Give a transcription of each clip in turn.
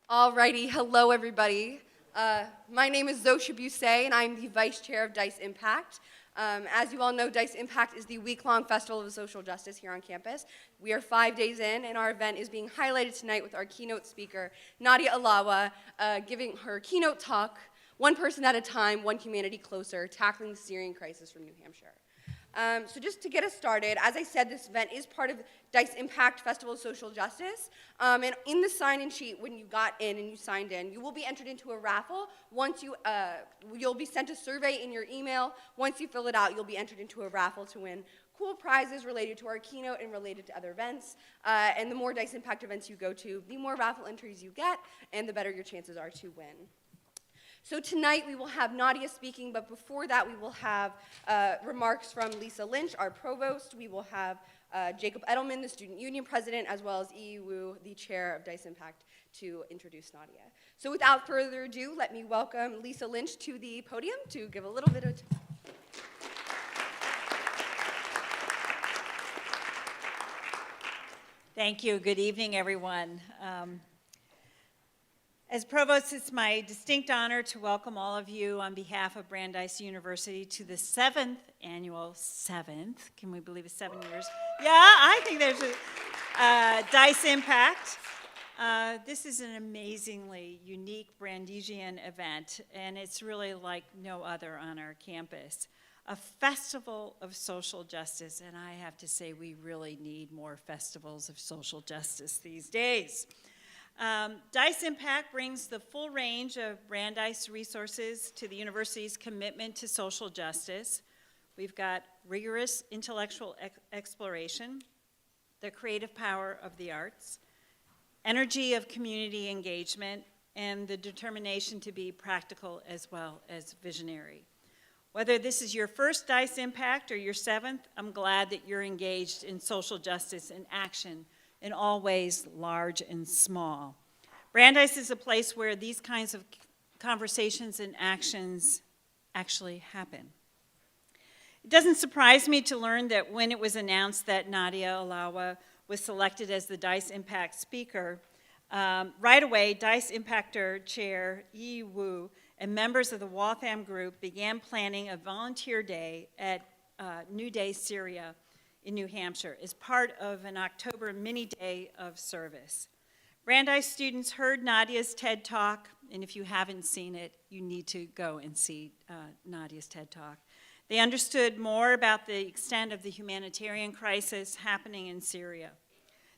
Alrighty, hello everybody. My name is Zosha Busey, and I'm the Vice Chair of DEIS Impact. As you all know, DEIS Impact is the week-long festival of social justice here on campus. We are 5 days in, and our event is being highlighted tonight with our keynote speaker, Nadia Alawa, giving her keynote talk, One Person at a Time, One Humanity Closer, Tackling the Syrian Crisis from New Hampshire. So just to get us started, as I said, this event is part of DEIS Impact Festival of Social Justice. And in the sign-in sheet, when you got in and you signed in, you will be entered into a raffle. Once you'll be sent a survey in your email. Once you fill it out, you'll be entered into a raffle to win cool prizes related to our keynote and related to other events. And the more DEIS Impact events you go to, the more raffle entries you get, and the better your chances are to win. So tonight we will have Nadia speaking, but before that we will have remarks from Lisa Lynch, our provost. We will have Jacob Edelman, the student union president, as well as Yi Wu, the chair of DEIS Impact, to introduce Nadia. So without further ado, let me welcome Lisa Lynch to the podium to give a little bit of Thank you. Good evening, everyone. As Provost, it's my distinct honor to welcome all of you on behalf of Brandeis University to the 7th annual, can we believe it's 7 years? Yeah, I think there's a DEIS Impact. This is an amazingly unique Brandesian event, and it's really like no other on our campus. A festival of social justice, and I have to say we really need more festivals of social justice these days. DEIS Impact brings the full range of Brandeis resources to the university's commitment to social justice. We've got rigorous intellectual exploration, the creative power of the arts, energy of community engagement, and the determination to be practical as well as visionary. Whether this is your first DEIS Impact or your 7th, I'm glad that you're engaged in social justice and action in all ways, large and small. Brandeis is a place where these kinds of conversations and actions actually happen. It doesn't surprise me to learn that when it was announced that Nadia Alawa was selected as the DEIS Impact speaker, right away, DEIS Impactor Chair Yi Wu and members of the Waltham group began planning a volunteer day at NuDay, Syria, in New Hampshire as part of an October mini day of service. Brandeis students heard Nadia's TED Talk, and if you haven't seen it, you need to go and see Nadia's TED Talk. They understood more about the extent of the humanitarian crisis happening in Syria.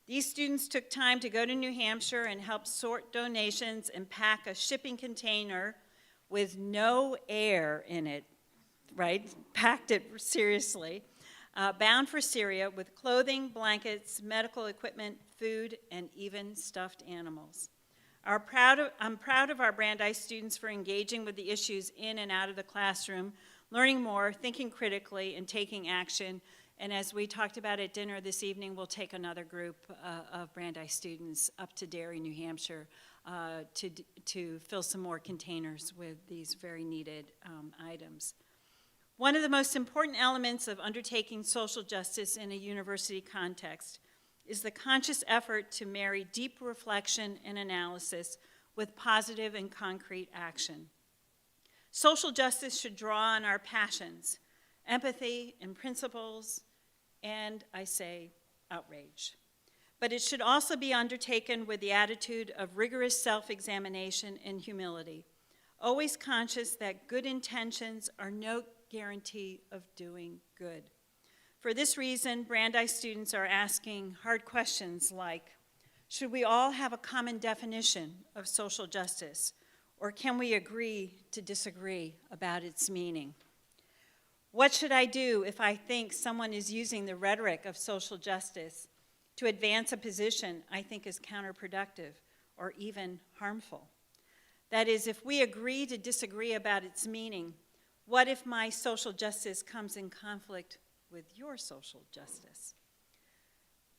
These students took time to go to New Hampshire and help sort donations and pack a shipping container with no air in it, right? Packed it seriously. Bound for Syria with clothing, blankets, medical equipment, food, and even stuffed animals. I'm proud of our Brandeis students for engaging with the issues in and out of the classroom, learning more, thinking critically, and taking action. And as we talked about at dinner this evening, we'll take another group of Brandeis students up to Derry, New Hampshire, to fill some more containers with these very needed items. One of the most important elements of undertaking social justice in a university context is the conscious effort to marry deep reflection and analysis with positive and concrete action. Social justice should draw on our passions, empathy and principles, and I say outrage. But it should also be undertaken with the attitude of rigorous self-examination and humility, always conscious that good intentions are no guarantee of doing good. For this reason, Brandeis students are asking hard questions like, should we all have a common definition of social justice, or can we agree to disagree about its meaning? What should I do if I think someone is using the rhetoric of social justice to advance a position I think is counterproductive or even harmful? That is, if we agree to disagree about its meaning, what if my social justice comes in conflict with your social justice?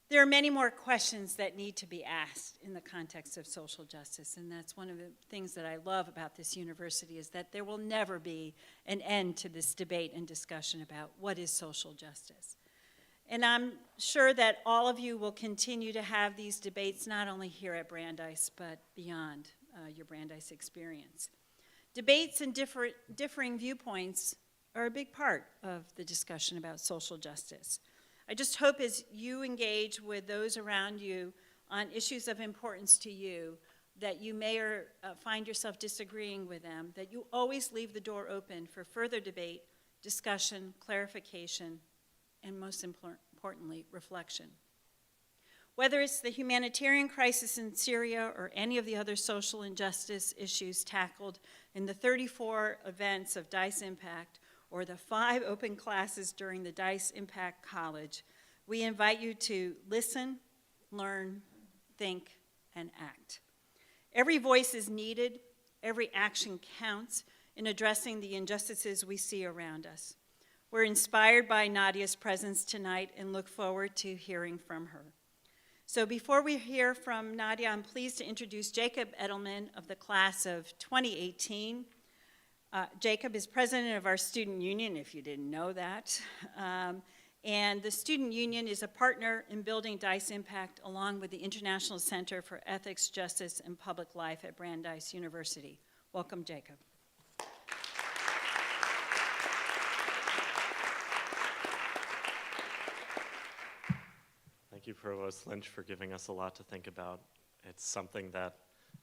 There are many more questions that need to be asked in the context of social justice, and that's one of the things that I love about this university is that there will never be an end to this debate and discussion about what is social justice. And I'm sure that all of you will continue to have these debates not only here at Brandeis, but beyond your Brandeis experience. Debates and differing viewpoints are a big part of the discussion about social justice. I just hope as you engage with those around you on issues of importance to you, that you may find yourself disagreeing with them, that you always leave the door open for further debate, discussion, clarification, and most importantly, reflection. Whether it's the humanitarian crisis in Syria or any of the other social injustice issues tackled in the 34 events of DEIS Impact or the 5 open classes during the DEIS Impact College, we invite you to listen, learn, think, and act. Every voice is needed, every action counts in addressing the injustices we see around us. We're inspired by Nadia's presence tonight and look forward to hearing from her. So before we hear from Nadia, I'm pleased to introduce Jacob Edelman of the class of 2018. Jacob is president of our student union, if you didn't know that. And the student union is a partner in building DEIS Impact along with the International Center for Ethics, Justice, and Public Life at Brandeis University. Welcome, Jacob. Thank you, Provost Lynch, for giving us a lot to think about. It's something that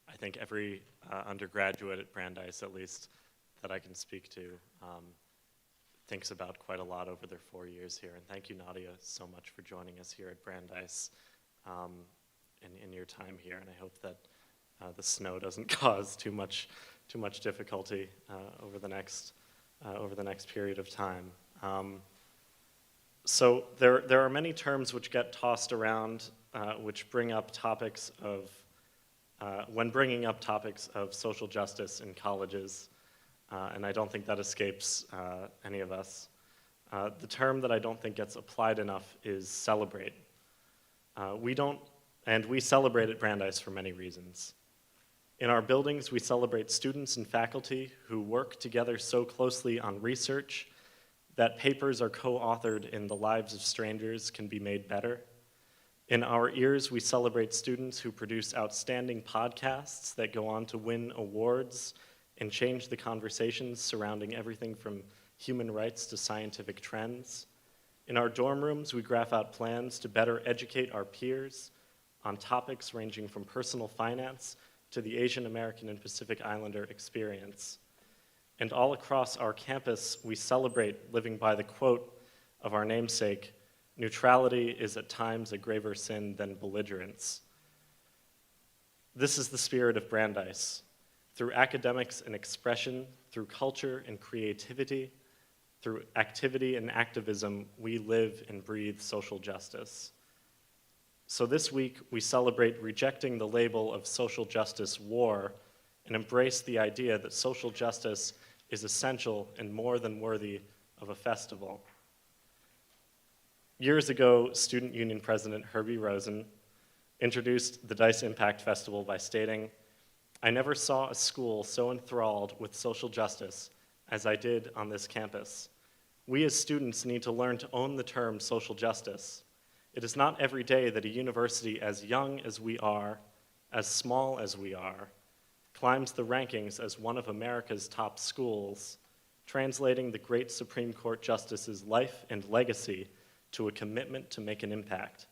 I think every undergraduate at Brandeis, at least, that I can speak to, thinks about quite a lot over their 4 years here. And thank you, Nadia, so much for joining us here at Brandeis in your time here. And I hope that the snow doesn't cause too much difficulty over the next period of time. So there are many terms which get tossed around, which bring up topics of, when bringing up topics of social justice in colleges, and I don't think that escapes any of us. The term that I don't think gets applied enough is celebrate. We celebrate at Brandeis for many reasons. In our buildings, we celebrate students and faculty who work together so closely on research that papers are co-authored in the lives of strangers can be made better. In our ears, we celebrate students who produce outstanding podcasts that go on to win awards and change the conversations surrounding everything from human rights to scientific trends. In our dorm rooms, we graph out plans to better educate our peers on topics ranging from personal finance to the Asian American and Pacific Islander experience. And all across our campus, we celebrate living by the quote of our namesake, "Neutrality is at times a graver sin than belligerence." This is the spirit of Brandeis. Through academics and expression, through culture and creativity, through activity and activism, we live and breathe social justice. So this week, we celebrate rejecting the label of social justice war and embrace the idea that social justice is essential and more than worthy of a festival. Years ago, Student Union President Herbie Rosen introduced the DEIS Impact Festival by stating, "I never saw a school so enthralled with social justice as I did on this campus. We as students need to learn to own the term social justice. It is not every day that a university as young as we are, as small as we are, climbs the rankings as one of America's top schools, translating the great Supreme Court Justice's life and legacy to a commitment to make an impact."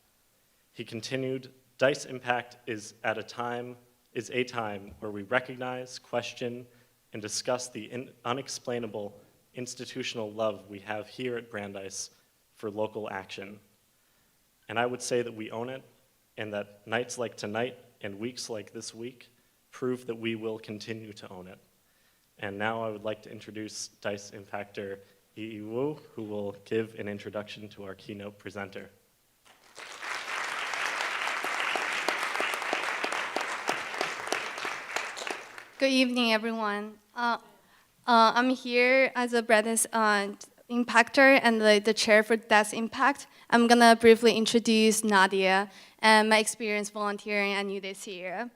He continued, "DEIS Impact is a time where we recognize, question, and discuss the unexplainable institutional love we have here at Brandeis for local action." And I would say that we own it, and that nights like tonight and weeks like this week prove that we will continue to own it. And now I would like to introduce DEIS Impactor Yi Wu, who will give an introduction to our keynote presenter. Good evening, everyone. I'm here as a Brandeis impactor and the chair for DEIS Impact. I'm gonna briefly introduce Nadia and my experience volunteering at NuDay Syria.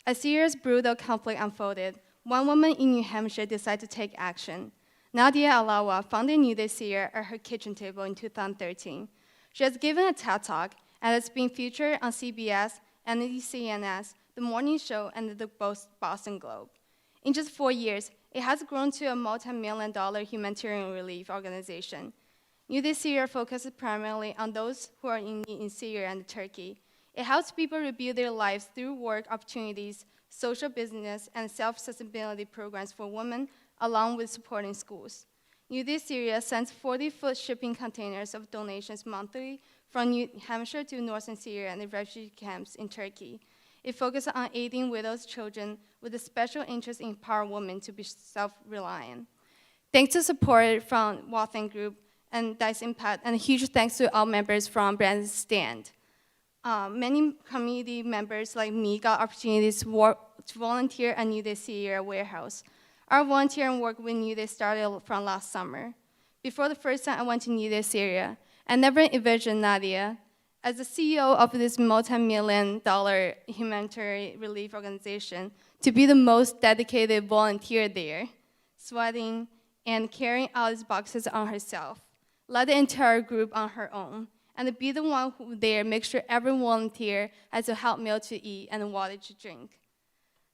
As Syria's brutal conflict unfolded, one woman in New Hampshire decided to take action. Nadia Alawa founded NuDay Syria at her kitchen table in 2013. She has given a TED Talk and has been featured on CBS NECNS, The Morning Show, and the Boston Globe. In just 4 years, it has grown to a multi-million-dollar humanitarian relief organization. NuDay Syria focuses primarily on those who are in need in Syria and Turkey. It helps people rebuild their lives through work opportunities, social business, and self-sustainability programs for women, along with supporting schools. NuDay Syria sends 40-foot shipping containers of donations monthly from New Hampshire to northern Syria and the refugee camps in Turkey. It focuses on aiding widows' children with a special interest in empowering women to be self-reliant. Thanks to support from Wathen Group and DEIS Impact, and a huge thanks to all members from Brand Stand. Many community members like me got opportunities to volunteer at NuDay Syria warehouse. Our volunteering work with NuDay started from last summer. Before the first time I went to NuDay Syria, I never envisioned Nadia, as the CEO of this multi-million-dollar humanitarian relief organization, to be the most dedicated volunteer there, sweating and carrying all these boxes on herself, led the entire group on her own, and to be the one who there makes sure every volunteer has a hot meal to eat and water to drink.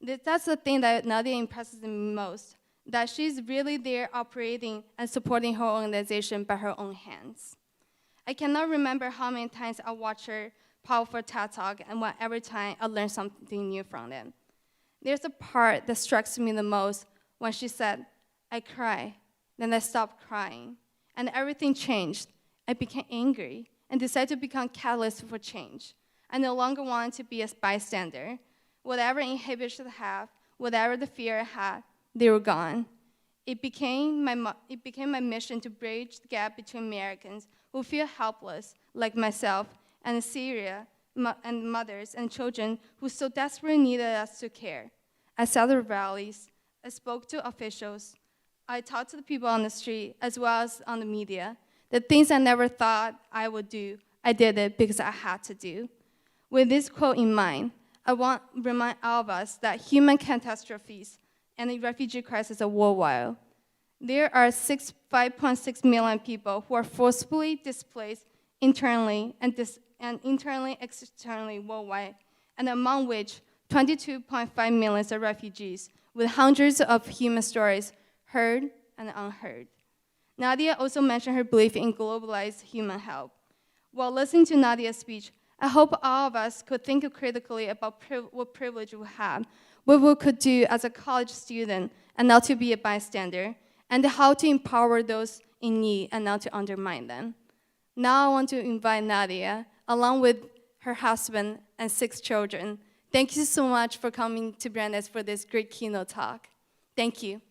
That's the thing that Nadia impresses me most, that she's really there operating and supporting her organization by her own hands. I cannot remember how many times I watched her powerful TED Talk, and every time I learned something new from it. There's a part that strikes me the most when she said, "I cry, then I stopped crying, and everything changed. I became angry and decided to become catalyst for change. I no longer wanted to be a bystander. Whatever inhibitions I had, whatever the fear I had, they were gone. It became my mission to bridge the gap between Americans who feel helpless, like myself, and Syria, and mothers and children who so desperately needed us to care. I sat at rallies, I spoke to officials, I talked to the people on the street, as well as on the media. The things I never thought I would do, I did it because I had to do." With this quote in mind, I want to remind all of us that human catastrophes and the refugee crisis are worldwide. There are 5.6 million people who are forcibly displaced internally and externally worldwide, and among which 22.5 million are refugees, with hundreds of human stories heard and unheard. Nadia also mentioned her belief in globalized human help. While listening to Nadia's speech, I hope all of us could think critically about what privilege we have, what we could do as a college student and not to be a bystander, and how to empower those in need and not to undermine them. Now I want to invite Nadia, along with her husband and 6 children. Thank you so much for coming to Brandeis for this great keynote talk. Thank you.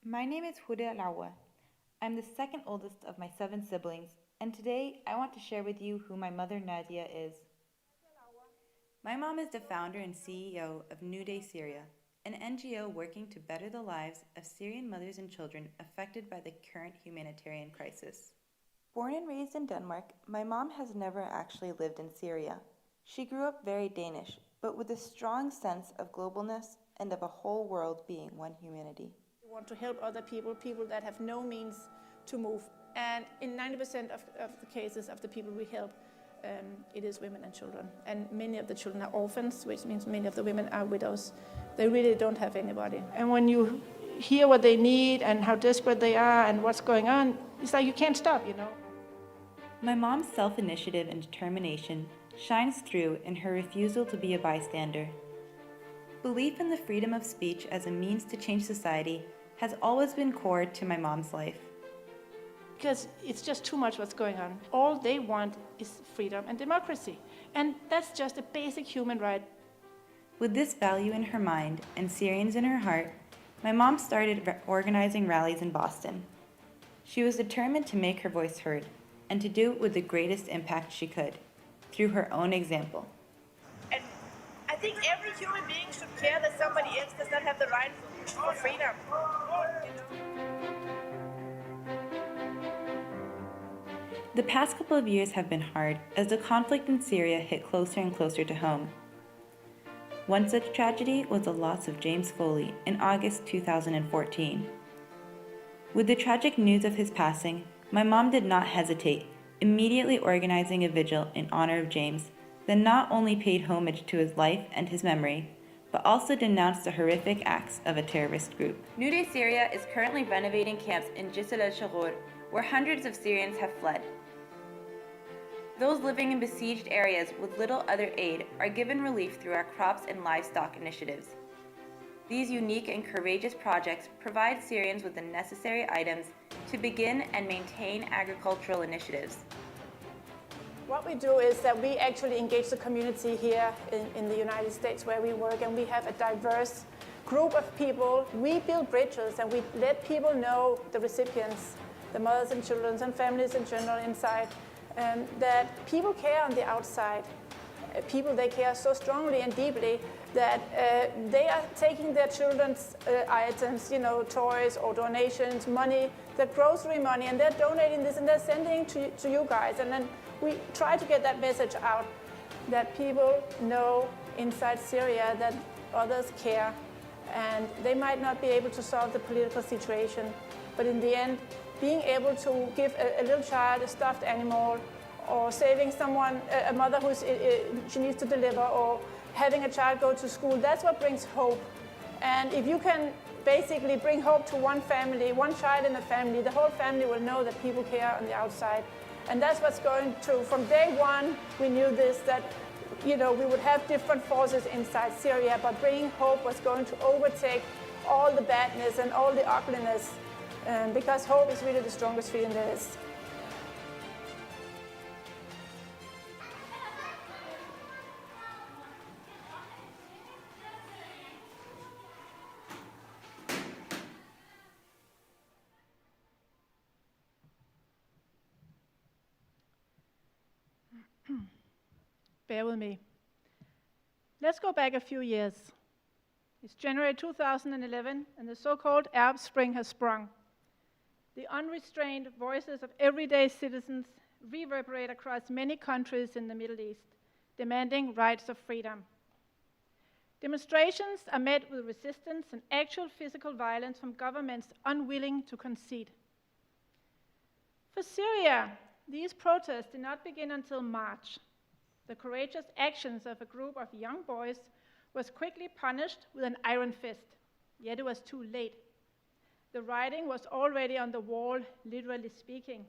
My name is Nadia Alawa. I'm the second oldest of my 7 siblings, and today I want to share with you who my mother Nadia is. My mom is the founder and CEO of NuDay Syria, an NGO working to better the lives of Syrian mothers and children affected by the current humanitarian crisis. Born and raised in Denmark, my mom has never actually lived in Syria. She grew up very Danish, but with a strong sense of globalness and of a whole world being one humanity. We want to help other people that have no means to move. And in 90% of the cases of the people we help, it is women and children. And many of the children are orphans, which means many of the women are widows. They really don't have anybody. And when you hear what they need and how desperate they are and what's going on, it's like you can't stop, you know. My mom's self-initiative and determination shines through in her refusal to be a bystander. Belief in the freedom of speech as a means to change society has always been core to my mom's life. Because it's just too much what's going on. All they want is freedom and democracy. And that's just a basic human right. With this value in her mind and Syrians in her heart, my mom started organizing rallies in Boston. She was determined to make her voice heard and to do it with the greatest impact she could, through her own example. And I think every human being should care that somebody else does not have the right for freedom. The past couple of years have been hard as the conflict in Syria hit closer and closer to home. One such tragedy was the loss of James Foley in August 2014. With the tragic news of his passing, my mom did not hesitate, immediately organizing a vigil in honor of James that not only paid homage to his life and his memory, but also denounced the horrific acts of a terrorist group. NuDay Syria is currently renovating camps in Jisr al-Shaghur, where hundreds of Syrians have fled. Those living in besieged areas with little other aid are given relief through our crops and livestock initiatives. These unique and courageous projects provide Syrians with the necessary items to begin and maintain agricultural initiatives. What we do is that we actually engage the community here in the United States where we work, and we have a diverse group of people. We build bridges and we let people know, the recipients, the mothers and children and families in general inside, that people care on the outside. People, they care so strongly and deeply that they are taking their children's items, toys or donations, money, their grocery money, and they're donating this and they're sending to you guys. And then we try to get that message out that people know inside Syria that others care, and they might not be able to solve the political situation, but in the end, being able to give a little child a stuffed animal, or saving someone, a mother she needs to deliver, or having a child go to school, that's what brings hope. And if you can basically bring hope to one family, one child in a family, the whole family will know that people care on the outside. And that's what's going to, from day one, we knew this, that we would have different forces inside Syria, but bringing hope was going to overtake all the badness and all the ugliness, because hope is really the strongest feeling there is. Bear with me. Let's go back a few years. It's January 2011, and the so-called Arab Spring has sprung. The unrestrained voices of everyday citizens reverberate across many countries in the Middle East, demanding rights of freedom. Demonstrations are met with resistance and actual physical violence from governments unwilling to concede. For Syria, these protests did not begin until March. The courageous actions of a group of young boys was quickly punished with an iron fist, yet it was too late. The writing was already on the wall, literally speaking.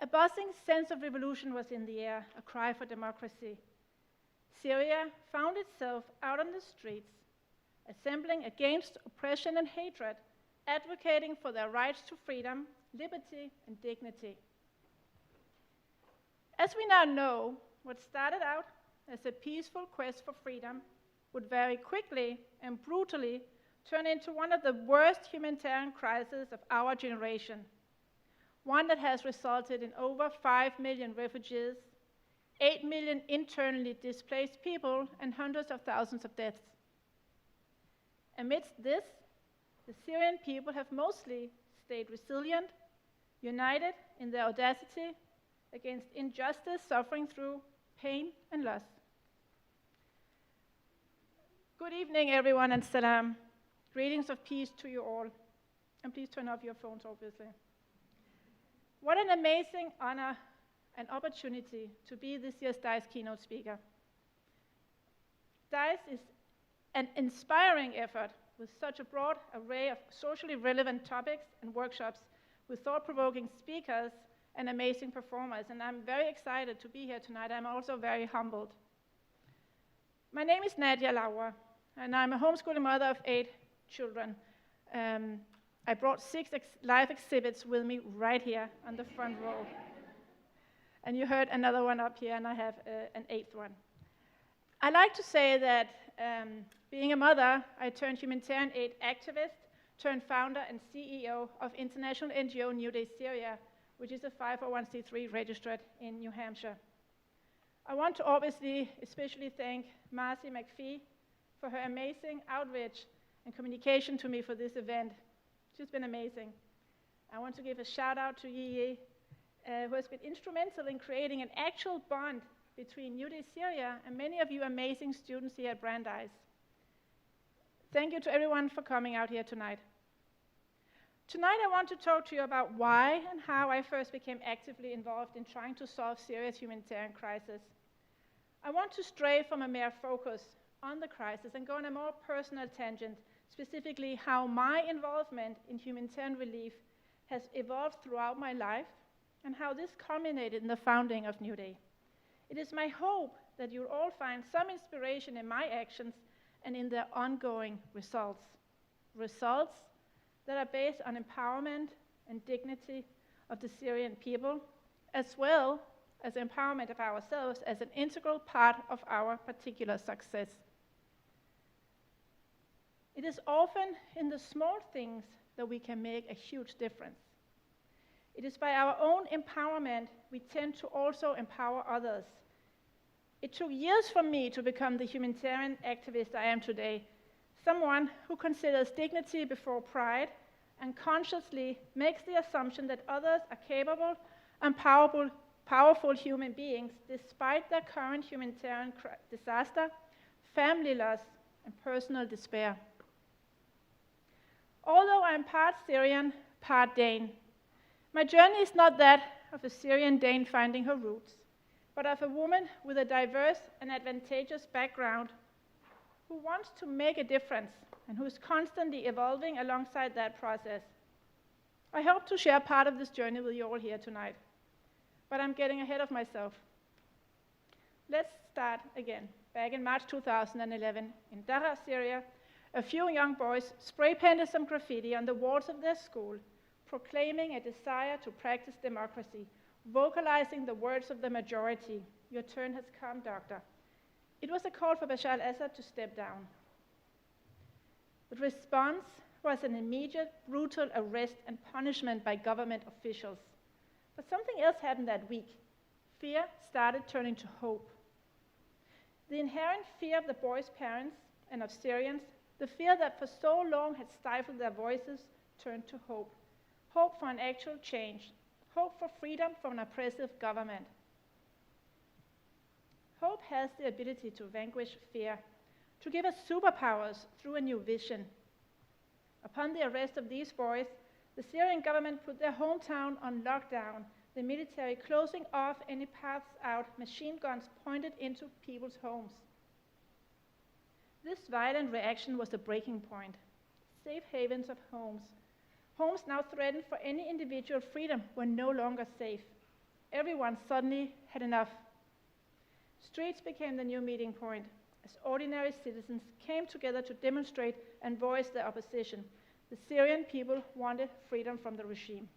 A buzzing sense of revolution was in the air, a cry for democracy. Syria found itself out on the streets, assembling against oppression and hatred, advocating for their rights to freedom, liberty, and dignity. As we now know, what started out as a peaceful quest for freedom would very quickly and brutally turn into one of the worst humanitarian crises of our generation, one that has resulted in over 5 million refugees, 8 million internally displaced people, and hundreds of thousands of deaths. Amidst this, the Syrian people have mostly stayed resilient, united in their audacity against injustice, suffering through pain and loss. Good evening, everyone, and salam. Greetings of peace to you all. And please turn off your phones, obviously. What an amazing honor and opportunity to be this year's DEIS keynote speaker. DEIS is an inspiring effort with such a broad array of socially relevant topics and workshops with thought-provoking speakers and amazing performers, and I'm very excited to be here tonight. I'm also very humbled. My name is Nadia Alawa, and I'm a homeschooling mother of 8 children. I brought 6 live exhibits with me right here on the front row. And you heard another one up here, and I have an 8th one. I like to say that being a mother, I turned humanitarian aid activist, turned founder and CEO of international NGO NuDay Syria, which is a 501c3 registered in New Hampshire. I want to obviously especially thank Marcy McPhee for her amazing outreach and communication to me for this event. She's been amazing. I want to give a shout out to Yi who has been instrumental in creating an actual bond between NuDay Syria and many of you amazing students here at Brandeis. Thank you to everyone for coming out here tonight. Tonight I want to talk to you about why and how I first became actively involved in trying to solve Syria's humanitarian crisis. I want to stray from a mere focus on the crisis and go on a more personal tangent, specifically how my involvement in humanitarian relief has evolved throughout my life and how this culminated in the founding of NuDay. It is my hope that you'll all find some inspiration in my actions and in their ongoing results. Results that are based on empowerment and dignity of the Syrian people, as well as empowerment of ourselves as an integral part of our particular success. It is often in the small things that we can make a huge difference. It is by our own empowerment we tend to also empower others. It took years for me to become the humanitarian activist I am today, someone who considers dignity before pride and consciously makes the assumption that others are capable and powerful human beings despite their current humanitarian disaster, family loss, and personal despair. Although I am part Syrian, part Dane, my journey is not that of a Syrian Dane finding her roots, but of a woman with a diverse and advantageous background who wants to make a difference and who is constantly evolving alongside that process. I hope to share part of this journey with you all here tonight, but I'm getting ahead of myself. Let's start again. Back in March 2011, in Daraa, Syria, a few young boys spray-painted some graffiti on the walls of their school, proclaiming a desire to practice democracy, vocalizing the words of the majority, "Your turn has come, doctor." It was a call for Bashar al-Assad to step down. The response was an immediate, brutal arrest and punishment by government officials. But something else happened that week. Fear started turning to hope. The inherent fear of the boys' parents and of Syrians, the fear that for so long had stifled their voices, turned to hope. Hope for an actual change. Hope for freedom from an oppressive government. Hope has the ability to vanquish fear, to give us superpowers through a new vision. Upon the arrest of these boys, the Syrian government put their hometown on lockdown, the military closing off any paths out, machine guns pointed into people's homes. This violent reaction was the breaking point. Safe havens of homes. Homes now threatened for any individual freedom were no longer safe. Everyone suddenly had enough. Streets became the new meeting point as ordinary citizens came together to demonstrate and voice their opposition. The Syrian people wanted freedom from the regime.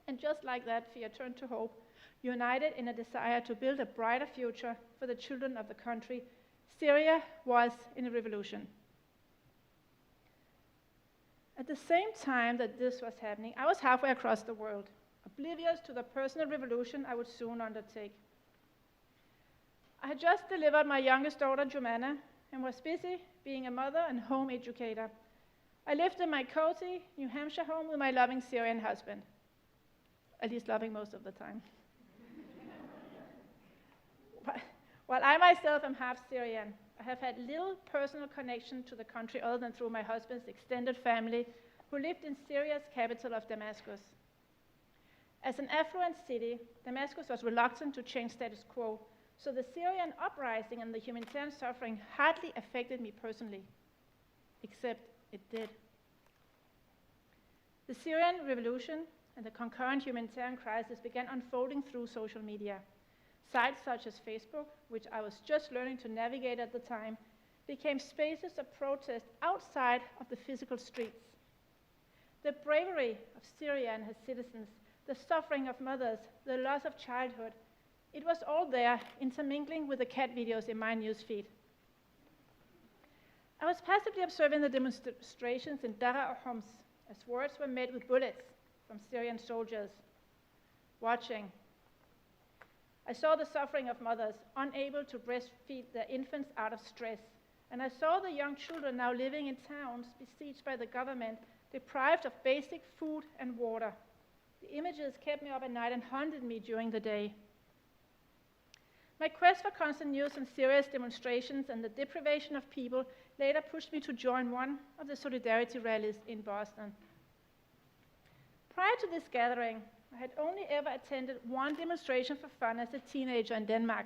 And just like that, fear turned to hope, united in a desire to build a brighter future for the children of the country. Syria was in a revolution. At the same time that this was happening, I was halfway across the world, oblivious to the personal revolution I would soon undertake. I had just delivered my youngest daughter, Jumana, and was busy being a mother and home educator. I lived in my cozy New Hampshire home with my loving Syrian husband, at least loving most of the time. While I myself am half Syrian, I have had little personal connection to the country other than through my husband's extended family, who lived in Syria's capital of Damascus. As an affluent city, Damascus was reluctant to change status quo, so the Syrian uprising and the humanitarian suffering hardly affected me personally, except it did. The Syrian revolution and the concurrent humanitarian crisis began unfolding through social media. Sites such as Facebook, which I was just learning to navigate at the time, became spaces of protest outside of the physical streets. The bravery of Syria and her citizens, the suffering of mothers, the loss of childhood, it was all there, intermingling with the cat videos in my newsfeed. I was passively observing the demonstrations in Daraa or Homs as words were met with bullets from Syrian soldiers. Watching. I saw the suffering of mothers, unable to breastfeed their infants out of stress. And I saw the young children now living in towns besieged by the government, deprived of basic food and water. The The images kept me up at night and haunted me during the day. My quest for constant news on Syria's demonstrations and the deprivation of people later pushed me to join one of the solidarity rallies in Boston. Prior to this gathering, I had only ever attended one demonstration for fun as a teenager in Denmark.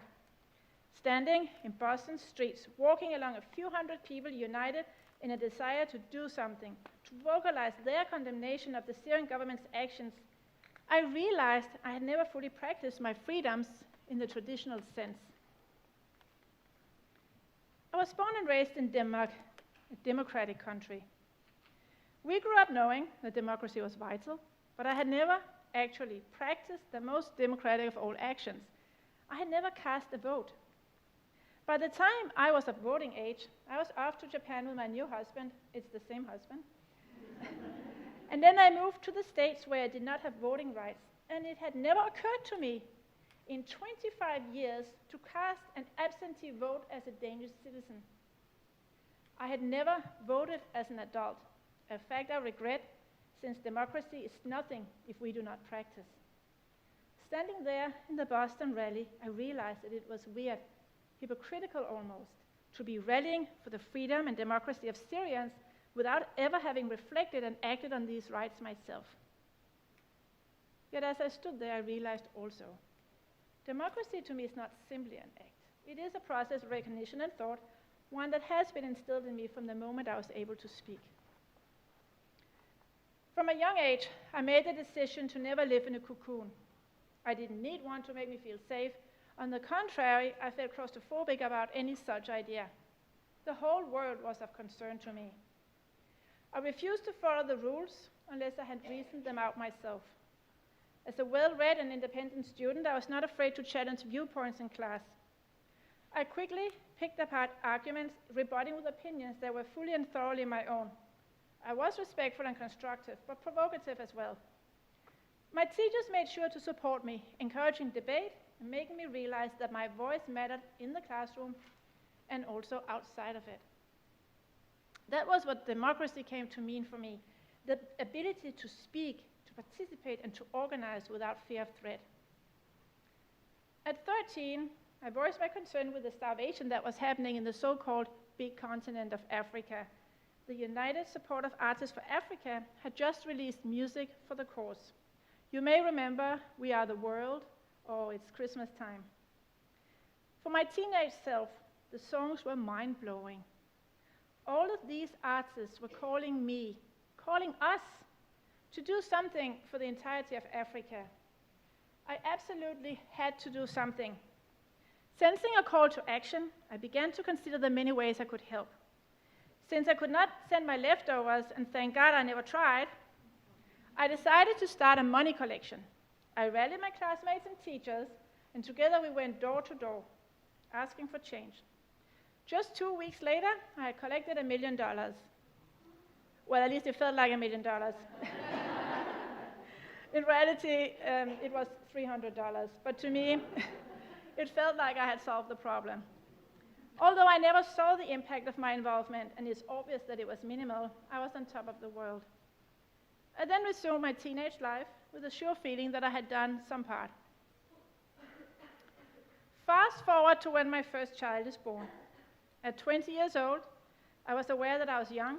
Standing in Boston streets, walking along a few hundred people united in a desire to do something, to vocalize their condemnation of the Syrian government's actions, I realized I had never fully practiced my freedoms in the traditional sense. I was born and raised in Denmark, a democratic country. We grew up knowing that democracy was vital, but I had never actually practiced the most democratic of all actions. I had never cast a vote. By the time I was of voting age, I was off to Japan with my new husband. It's the same husband. And then I moved to the States where I did not have voting rights, and it had never occurred to me in 25 years to cast an absentee vote as a Danish citizen. I had never voted as an adult, a fact I regret, since democracy is nothing if we do not practice. Standing there in the Boston rally, I realized that it was weird, hypocritical almost, to be rallying for the freedom and democracy of Syrians without ever having reflected and acted on these rights myself. Yet as I stood there, I realized also, democracy to me is not simply an act. It is a process of recognition and thought, one that has been instilled in me from the moment I was able to speak. From a young age, I made the decision to never live in a cocoon. I didn't need one to make me feel safe. On the contrary, I felt claustrophobic about any such idea. The whole world was of concern to me. I refused to follow the rules unless I had reasoned them out myself. As a well-read and independent student, I was not afraid to challenge viewpoints in class. I quickly picked apart arguments, rebutting with opinions that were fully and thoroughly my own. I was respectful and constructive, but provocative as well. My teachers made sure to support me, encouraging debate and making me realize that my voice mattered in the classroom and also outside of it. That was what democracy came to mean for me, the ability to speak, to participate, and to organize without fear of threat. At 13, I voiced my concern with the starvation that was happening in the so-called big continent of Africa. The United Support of Artists for Africa had just released music for the cause. You may remember We Are the World, or It's Christmas Time. For my teenage self, the songs were mind-blowing. All of these artists were calling me, calling us, to do something for the entirety of Africa. I absolutely had to do something. Sensing a call to action, I began to consider the many ways I could help. Since I could not send my leftovers, and thank God I never tried, I decided to start a money collection. I rallied my classmates and teachers, and together we went door to door, asking for change. Just 2 weeks later, I had collected $1 million. Well, at least it felt like $1 million. In reality, it was $300, but to me, it felt like I had solved the problem. Although I never saw the impact of my involvement, and it's obvious that it was minimal, I was on top of the world. I then resumed my teenage life with a sure feeling that I had done some part. Fast forward to when my first child is born. At 20 years old, I was aware that I was young,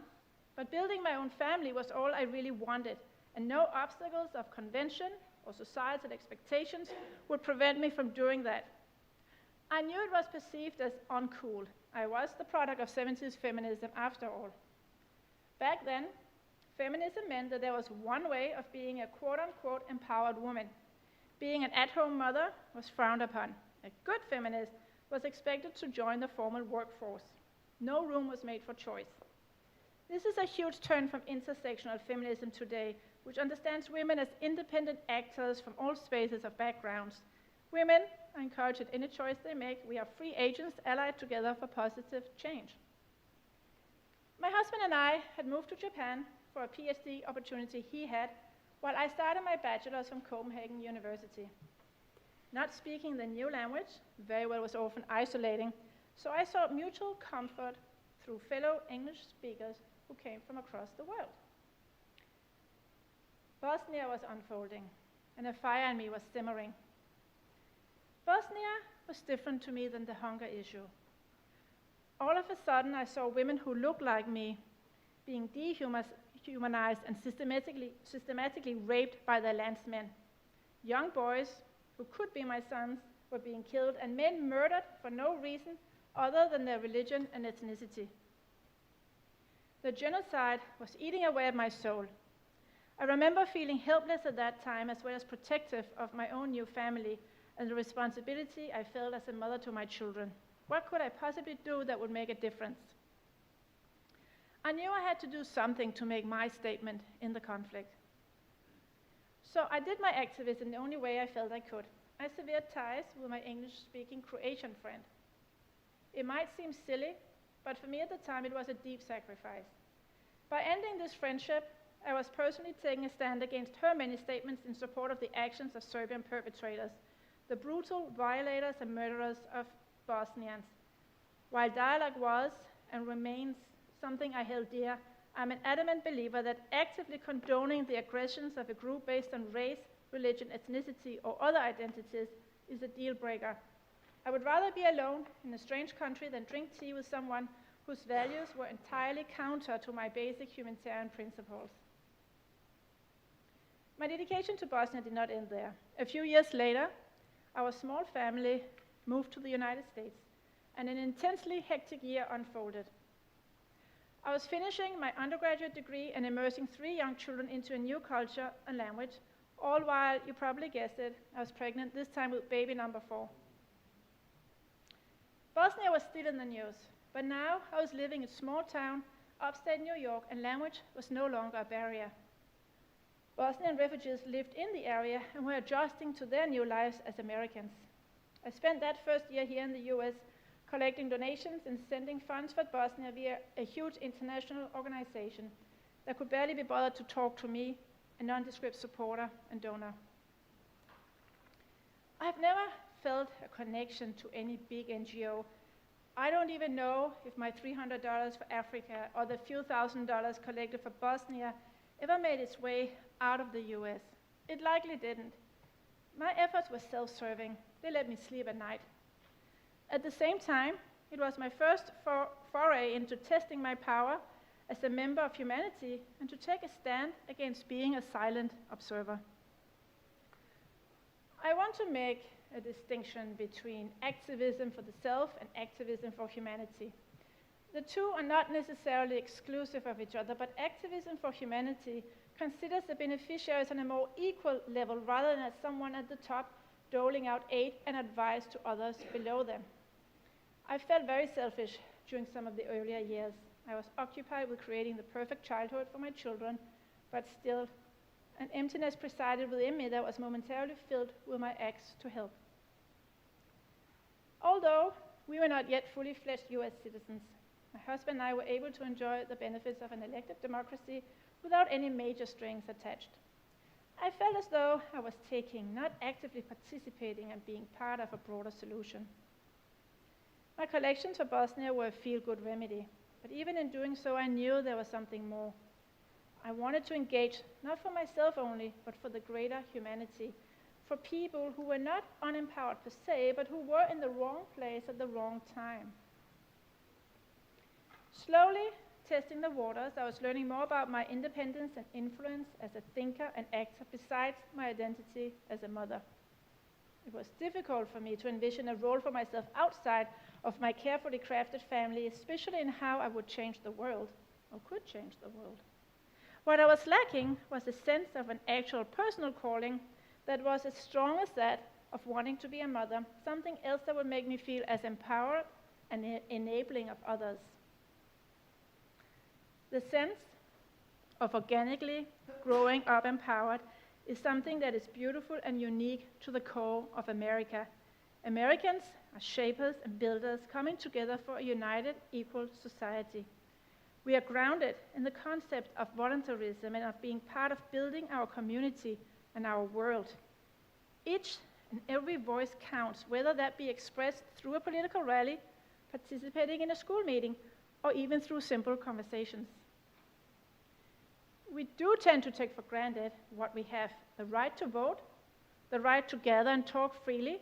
but building my own family was all I really wanted, and no obstacles of convention or societal expectations would prevent me from doing that. I knew it was perceived as uncool. I was the product of 70s feminism after all. Back then, feminism meant that there was one way of being a quote-unquote empowered woman. Being an at-home mother was frowned upon. A good feminist was expected to join the formal workforce. No room was made for choice. This is a huge turn from intersectional feminism today, which understands women as independent actors from all spaces of backgrounds. Women are encouraged at any choice they make. We are free agents allied together for positive change. My husband and I had moved to Japan for a PhD opportunity he had, while I started my bachelor's from Copenhagen University. Not speaking the new language very well was often isolating, so I sought mutual comfort through fellow English speakers who came from across the world. Bosnia was unfolding. and a fire in me was simmering. Bosnia was different to me than the hunger issue. All of a sudden, I saw women who looked like me being dehumanized and systematically raped by their landsmen. Young boys, who could be my sons, were being killed, and men murdered for no reason other than their religion and ethnicity. The genocide was eating away at my soul. I remember feeling helpless at that time, as well as protective of my own new family and the responsibility I felt as a mother to my children. What could I possibly do that would make a difference? I knew I had to do something to make my statement in the conflict. So I did my activism the only way I felt I could. I severed ties with my English-speaking Croatian friend. It might seem silly, but for me at the time it was a deep sacrifice. By ending this friendship, I was personally taking a stand against her many statements in support of the actions of Serbian perpetrators, the brutal violators and murderers of Bosnians. While dialogue was and remains something I held dear, I'm an adamant believer that actively condoning the aggressions of a group based on race, religion, ethnicity, or other identities is a deal breaker. I would rather be alone in a strange country than drink tea with someone whose values were entirely counter to my basic humanitarian principles. My dedication to Bosnia did not end there. A few years later, our small family moved to the United States, and an intensely hectic year unfolded. I was finishing my undergraduate degree and immersing 3 young children into a new culture and language, all while, you probably guessed it, I was pregnant, this time with baby number 4. Bosnia was still in the news, but now I was living in a small town, upstate New York, and language was no longer a barrier. Bosnian refugees lived in the area and were adjusting to their new lives as Americans. I spent that first year here in the US collecting donations and sending funds for Bosnia via a huge international organization that could barely be bothered to talk to me, a nondescript supporter and donor. I've never felt a connection to any big NGO. I don't even know if my $300 for Africa or the few $1,000s collected for Bosnia ever made its way out of the US. It likely didn't. My efforts were self-serving. They let me sleep at night. At the same time, it was my first foray into testing my power as a member of humanity and to take a stand against being a silent observer. I want to make a distinction between activism for the self and activism for humanity. The two are not necessarily exclusive of each other, but activism for humanity considers the beneficiaries on a more equal level rather than as someone at the top doling out aid and advice to others below them. I felt very selfish during some of the earlier years. I was occupied with creating the perfect childhood for my children, but still, an emptiness presided within me that was momentarily filled with my acts to help. Although we were not yet fully fledged US citizens, my husband and I were able to enjoy the benefits of an elected democracy without any major strings attached. I felt as though I was taking, not actively participating, and being part of a broader solution. My collections for Bosnia were a feel-good remedy, but even in doing so, I knew there was something more. I wanted to engage, not for myself only, but for the greater humanity, for people who were not unempowered per se, but who were in the wrong place at the wrong time. Slowly testing the waters, I was learning more about my independence and influence as a thinker and actor besides my identity as a mother. It was difficult for me to envision a role for myself outside of my carefully crafted family, especially in how I would change the world, or could change the world. What I was lacking was a sense of an actual personal calling that was as strong as that of wanting to be a mother, something else that would make me feel as empowered and enabling of others. The sense of organically growing up empowered is something that is beautiful and unique to the core of America. Americans are shapers and builders coming together for a united, equal society. We are grounded in the concept of voluntarism and of being part of building our community and our world. Each and every voice counts, whether that be expressed through a political rally, participating in a school meeting, or even through simple conversations. We do tend to take for granted what we have: the right to vote, the right to gather and talk freely,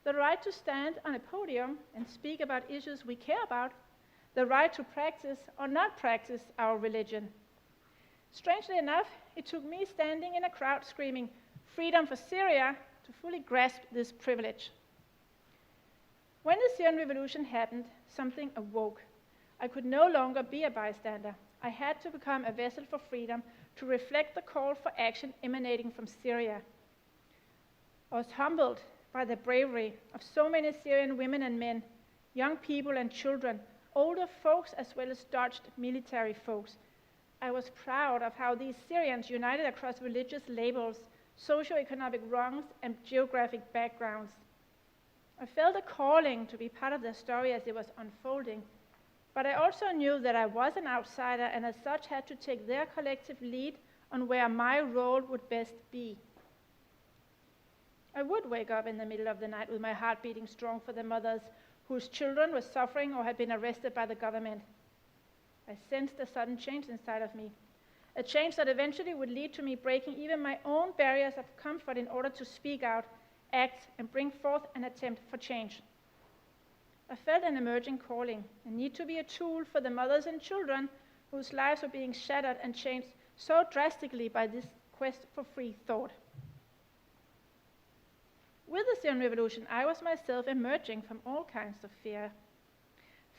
the right to stand on a podium and speak about issues we care about, the right to practice or not practice our religion. Strangely enough, it took me standing in a crowd screaming, "Freedom for Syria," to fully grasp this privilege. When the Syrian revolution happened, something awoke. I could no longer be a bystander. I had to become a vessel for freedom to reflect the call for action emanating from Syria. I was humbled by the bravery of so many Syrian women and men, young people and children, older folks as well as Dutch military folks. I was proud of how these Syrians united across religious labels, socioeconomic wrongs, and geographic backgrounds. I felt a calling to be part of their story as it was unfolding, but I also knew that I was an outsider and as such had to take their collective lead on where my role would best be. I would wake up in the middle of the night with my heart beating strong for the mothers whose children were suffering or had been arrested by the government. I sensed a sudden change inside of me, a change that eventually would lead to me breaking even my own barriers of comfort in order to speak out, act, and bring forth an attempt for change. I felt an emerging calling, a need to be a tool for the mothers and children whose lives were being shattered and changed so drastically by this quest for free thought. With the Syrian revolution, I was myself emerging from all kinds of fear.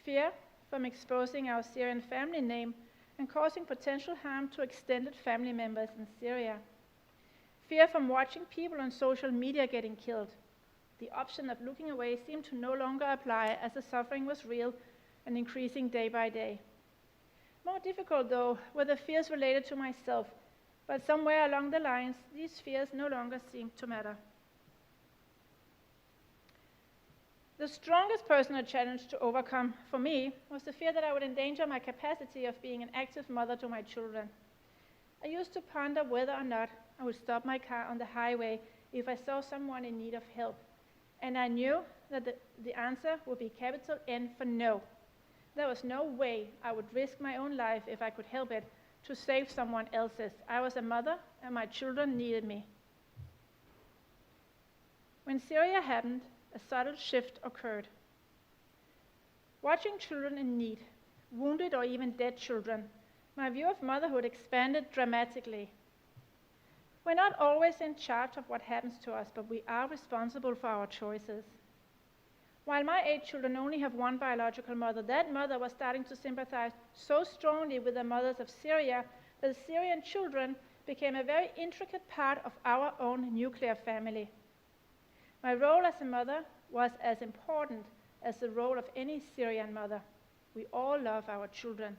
Fear from exposing our Syrian family name and causing potential harm to extended family members in Syria. Fear from watching people on social media getting killed. The option of looking away seemed to no longer apply as the suffering was real and increasing day by day. More difficult, though, were the fears related to myself, but somewhere along the lines, these fears no longer seemed to matter. The strongest personal challenge to overcome for me was the fear that I would endanger my capacity of being an active mother to my children. I used to ponder whether or not I would stop my car on the highway if I saw someone in need of help. And I knew that the answer would be capital N for no. There was no way I would risk my own life if I could help it to save someone else's. I was a mother and my children needed me. When Syria happened, a subtle shift occurred. Watching children in need, wounded or even dead children, my view of motherhood expanded dramatically. We're not always in charge of what happens to us, but we are responsible for our choices. While my 8 children only have one biological mother, that mother was starting to sympathize so strongly with the mothers of Syria that the Syrian children became a very intricate part of our own nuclear family. My role as a mother was as important as the role of any Syrian mother. We all love our children,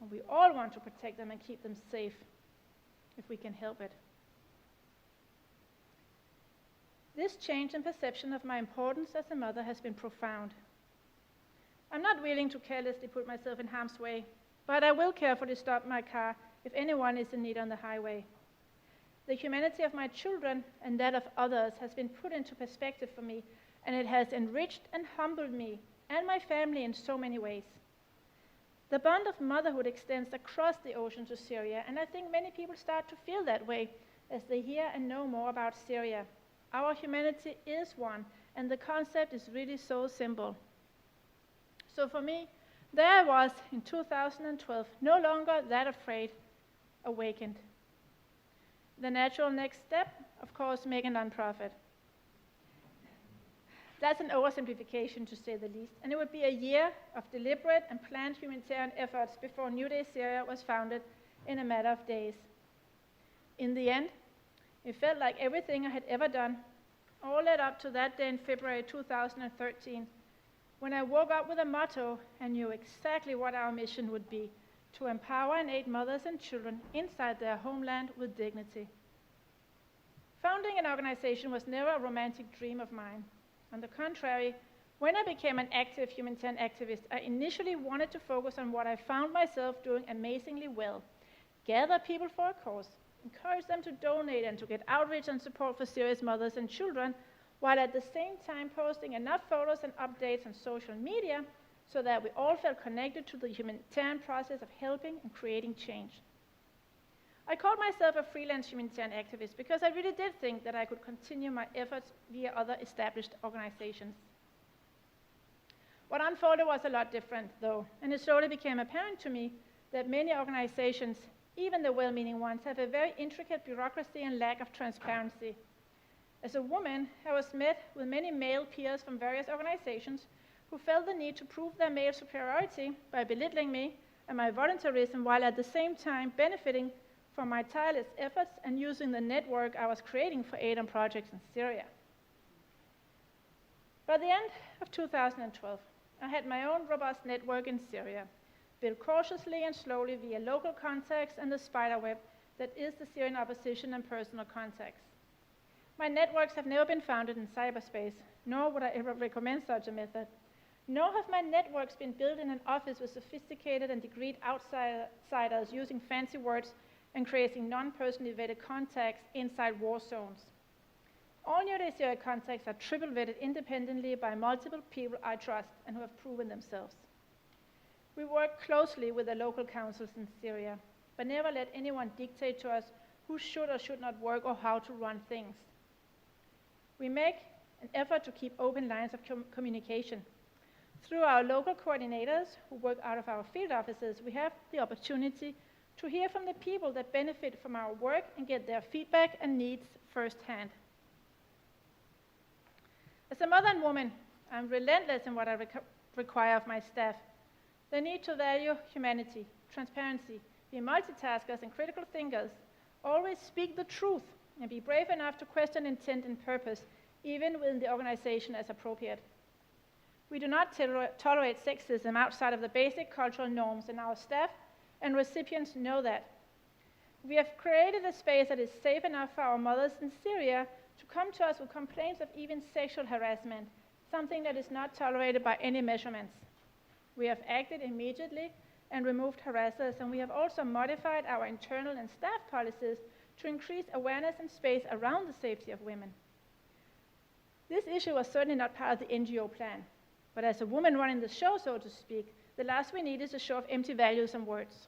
and we all want to protect them and keep them safe, if we can help it. This change in perception of my importance as a mother has been profound. I'm not willing to carelessly put myself in harm's way, but I will carefully stop my car if anyone is in need on the highway. The humanity of my children and that of others has been put into perspective for me, and it has enriched and humbled me and my family in so many ways. The bond of motherhood extends across the ocean to Syria, and I think many people start to feel that way as they hear and know more about Syria. Our humanity is one, and the concept is really so simple. So for me, there I was in 2012, no longer that afraid, awakened. The natural next step, of course, make a nonprofit. That's an oversimplification, to say the least, and it would be a year of deliberate and planned humanitarian efforts before NuDay Syria was founded in a matter of days. In the end, it felt like everything I had ever done, all led up to that day in February 2013, when I woke up with a motto and knew exactly what our mission would be: to empower and aid mothers and children inside their homeland with dignity. Founding an organization was never a romantic dream of mine. On the contrary, when I became an active humanitarian activist, I initially wanted to focus on what I found myself doing amazingly well: gather people for a cause, encourage them to donate and to get outreach and support for Syria's mothers and children, while at the same time posting enough photos and updates on social media so that we all felt connected to the humanitarian process of helping and creating change. I called myself a freelance humanitarian activist because I really did think that I could continue my efforts via other established organizations. What unfolded was a lot different, though, and it slowly became apparent to me that many organizations, even the well-meaning ones, have a very intricate bureaucracy and lack of transparency. As a woman, I was met with many male peers from various organizations who felt the need to prove their male superiority by belittling me and my volunteerism while at the same time benefiting from my tireless efforts and using the network I was creating for aid and projects in Syria. By the end of 2012, I had my own robust network in Syria, built cautiously and slowly via local contacts and the spider web that is the Syrian opposition and personal contacts. My networks have never been founded in cyberspace, nor would I ever recommend such a method. Nor have my networks been built in an office with sophisticated and degreed outsiders using fancy words and creating non-personally vetted contacts inside war zones. All NuDay Syria contacts are triple vetted independently by multiple people I trust and who have proven themselves. We work closely with the local councils in Syria, but never let anyone dictate to us who should or should not work or how to run things. We make an effort to keep open lines of communication. Through our local coordinators who work out of our field offices, we have the opportunity to hear from the people that benefit from our work and get their feedback and needs firsthand. As a mother and woman, I'm relentless in what I require of my staff. They need to value humanity, transparency, be multitaskers and critical thinkers, always speak the truth, and be brave enough to question intent and purpose, even within the organization as appropriate. We do not tolerate sexism outside of the basic cultural norms, and our staff and recipients know that. We have created a space that is safe enough for our mothers in Syria to come to us with complaints of even sexual harassment, something that is not tolerated by any measurements. We have acted immediately and removed harassers, and we have also modified our internal and staff policies to increase awareness and space around the safety of women. This issue was certainly not part of the NGO plan, but as a woman running the show, so to speak, the last we need is a show of empty values and words.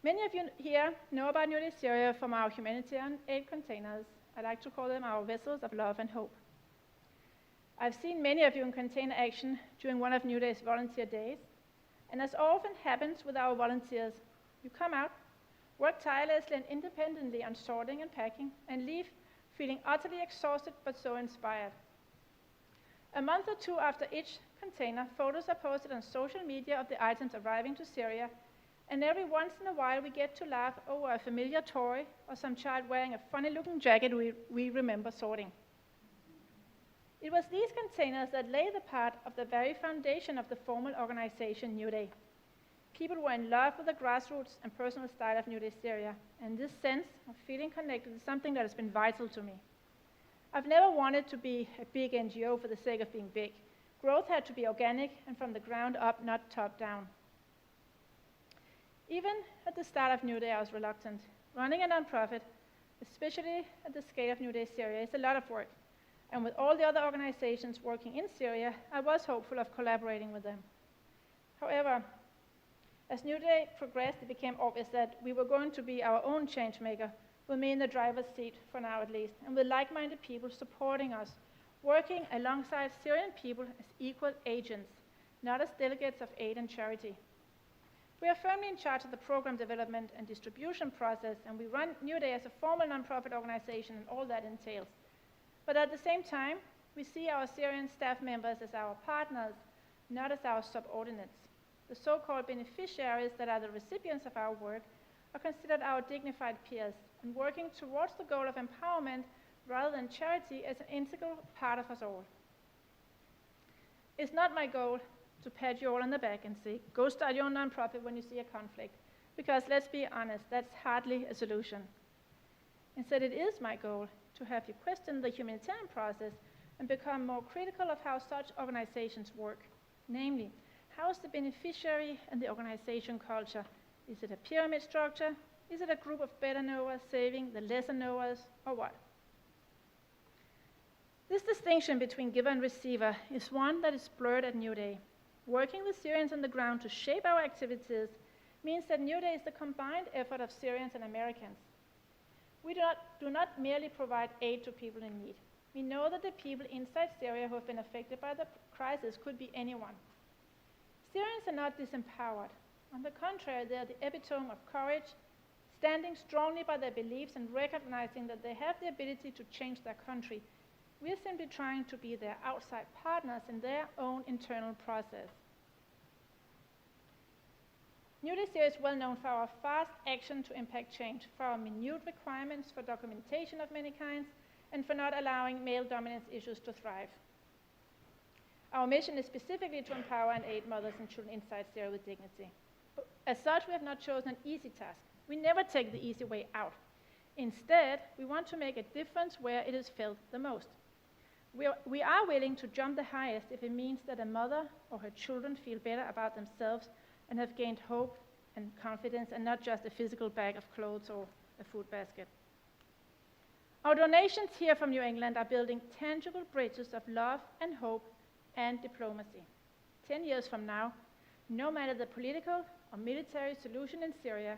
Many of you here know about NuDay Syria from our humanitarian aid containers. I like to call them our vessels of love and hope. I've seen many of you in container action during one of NuDay's volunteer days, and as often happens with our volunteers, you come out, work tirelessly and independently on sorting and packing, and leave feeling utterly exhausted but so inspired. A month or two after each container, photos are posted on social media of the items arriving to Syria, and every once in a while we get to laugh over a familiar toy or some child wearing a funny-looking jacket we remember sorting. It was these containers that lay the part of the very foundation of the formal organization NuDay. People were in love with the grassroots and personal style of NuDay Syria, and this sense of feeling connected is something that has been vital to me. I've never wanted to be a big NGO for the sake of being big. Growth had to be organic and from the ground up, not top down. Even at the start of NuDay, I was reluctant. Running a nonprofit, especially at the scale of NuDay Syria, is a lot of work. And with all the other organizations working in Syria, I was hopeful of collaborating with them. However, as NuDay progressed, it became obvious that we were going to be our own change maker, with me in the driver's seat, for now at least, and with like-minded people supporting us, working alongside Syrian people as equal agents, not as delegates of aid and charity. We are firmly in charge of the program development and distribution process, and we run NuDay as a formal nonprofit organization and all that entails. But at the same time, we see our Syrian staff members as our partners, not as our subordinates. The so-called beneficiaries that are the recipients of our work are considered our dignified peers and working towards the goal of empowerment rather than charity as an integral part of us all. It's not my goal to pat you all on the back and say, go start your own nonprofit when you see a conflict, because let's be honest, that's hardly a solution. Instead, it is my goal to have you question the humanitarian process and become more critical of how such organizations work. Namely, how is the beneficiary and the organization culture? Is it a pyramid structure? Is it a group of better knowers saving the lesser knowers, or what? This distinction between giver and receiver is one that is blurred at NuDay. Working with Syrians on the ground to shape our activities means that NuDay is the combined effort of Syrians and Americans. We do not merely provide aid to people in need. We know that the people inside Syria who have been affected by the crisis could be anyone. Syrians are not disempowered. On the contrary, they are the epitome of courage, standing strongly by their beliefs and recognizing that they have the ability to change their country. We are simply trying to be their outside partners in their own internal process. NuDay Syria is well known for our fast action to impact change, for our minute requirements for documentation of many kinds, and for not allowing male dominance issues to thrive. Our mission is specifically to empower and aid mothers and children inside Syria with dignity. As such, we have not chosen an easy task. We never take the easy way out. Instead, we want to make a difference where it is felt the most. We are willing to jump the highest if it means that a mother or her children feel better about themselves and have gained hope and confidence, and not just a physical bag of clothes or a food basket. Our donations here from New England are building tangible bridges of love and hope and diplomacy. 10 years from now, no matter the political or military solution in Syria,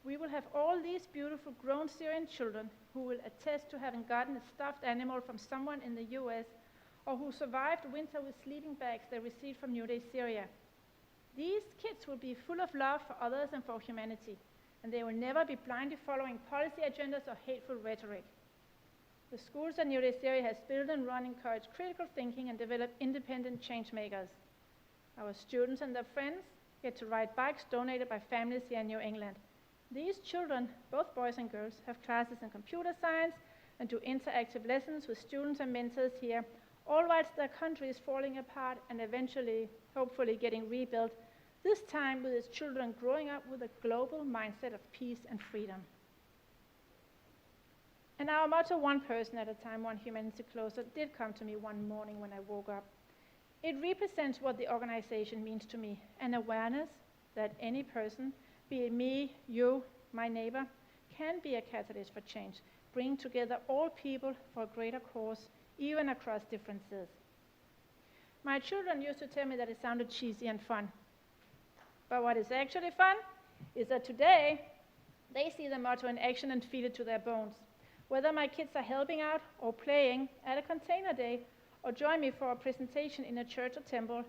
we will have all these beautiful grown Syrian children who will attest to having gotten a stuffed animal from someone in the US, or who survived winter with sleeping bags they received from NuDay Syria. These kids will be full of love for others and for humanity, and they will never be blindly following policy agendas or hateful rhetoric. The schools that NuDay Syria has built and run encourage critical thinking and develop independent change makers. Our students and their friends get to ride bikes donated by families here in New England. These children, both boys and girls, have classes in computer science and do interactive lessons with students and mentors here, all whilst their country is falling apart and eventually, hopefully, getting rebuilt, this time with its children growing up with a global mindset of peace and freedom. And our motto, one person at a time, one humanity closer, did come to me one morning when I woke up. It represents what the organization means to me, an awareness that any person, be it me, you, my neighbor, can be a catalyst for change, bringing together all people for a greater cause, even across differences. My children used to tell me that it sounded cheesy and fun. But what is actually fun is that today they see the motto in action and feel it to their bones. Whether my kids are helping out or playing at a container day or join me for a presentation in a church or temple,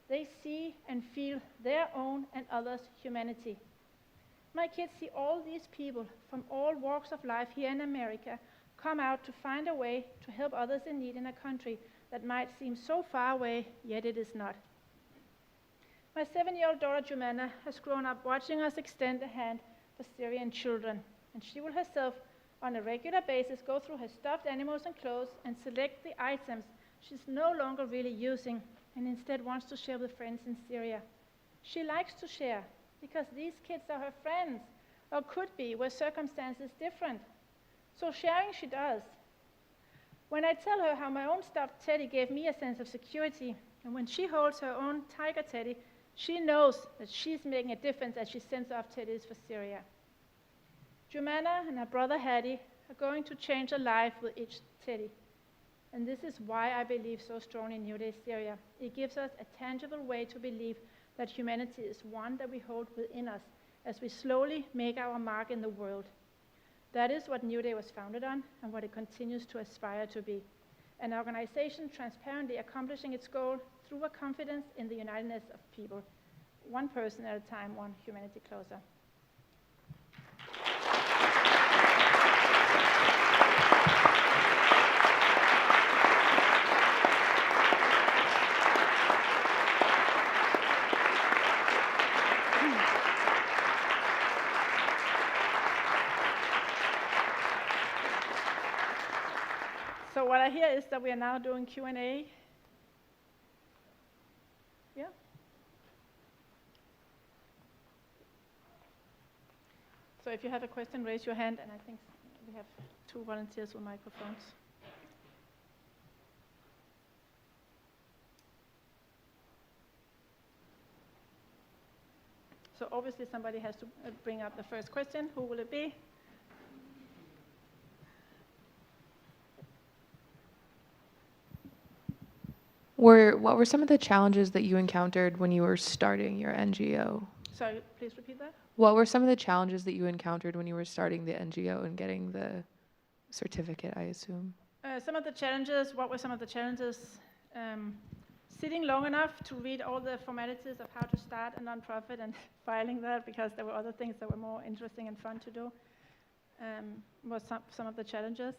they see and feel their own and others' humanity. My kids see all these people from all walks of life here in America come out to find a way to help others in need in a country that might seem so far away, yet it is not. My 7-year-old daughter, Jumana, has grown up watching us extend a hand for Syrian children, and she will herself, on a regular basis, go through her stuffed animals and clothes and select the items she's no longer really using and instead wants to share with friends in Syria. She likes to share because these kids are her friends, or could be, were circumstances different. So sharing she does. When I tell her how my own stuffed teddy gave me a sense of security, and when she holds her own tiger teddy, she knows that she's making a difference as she sends off teddies for Syria. Jumana and her brother Hadi are going to change a life with each teddy. And this is why I believe so strongly in NuDay Syria. It gives us a tangible way to believe that humanity is one that we hold within us as we slowly make our mark in the world. That is what NuDay was founded on and what it continues to aspire to be. An organization transparently accomplishing its goal through a confidence in the unitedness of people. One person at a time, one humanity closer. So what I hear is that we are now doing Q&A. Yeah? So if you have a question, raise your hand, and I think we have 2 volunteers with microphones. So obviously somebody has to bring up the first question. Who will it be? What were some of the challenges that you encountered when you were starting your NGO? Sorry, please repeat that. What were some of the challenges that you encountered when you were starting the NGO and getting the certificate, I assume? Some of the challenges, what were some of the challenges? Sitting long enough to read all the formalities of how to start a nonprofit and filing that, because there were other things that were more interesting and fun to do, was some of the challenges.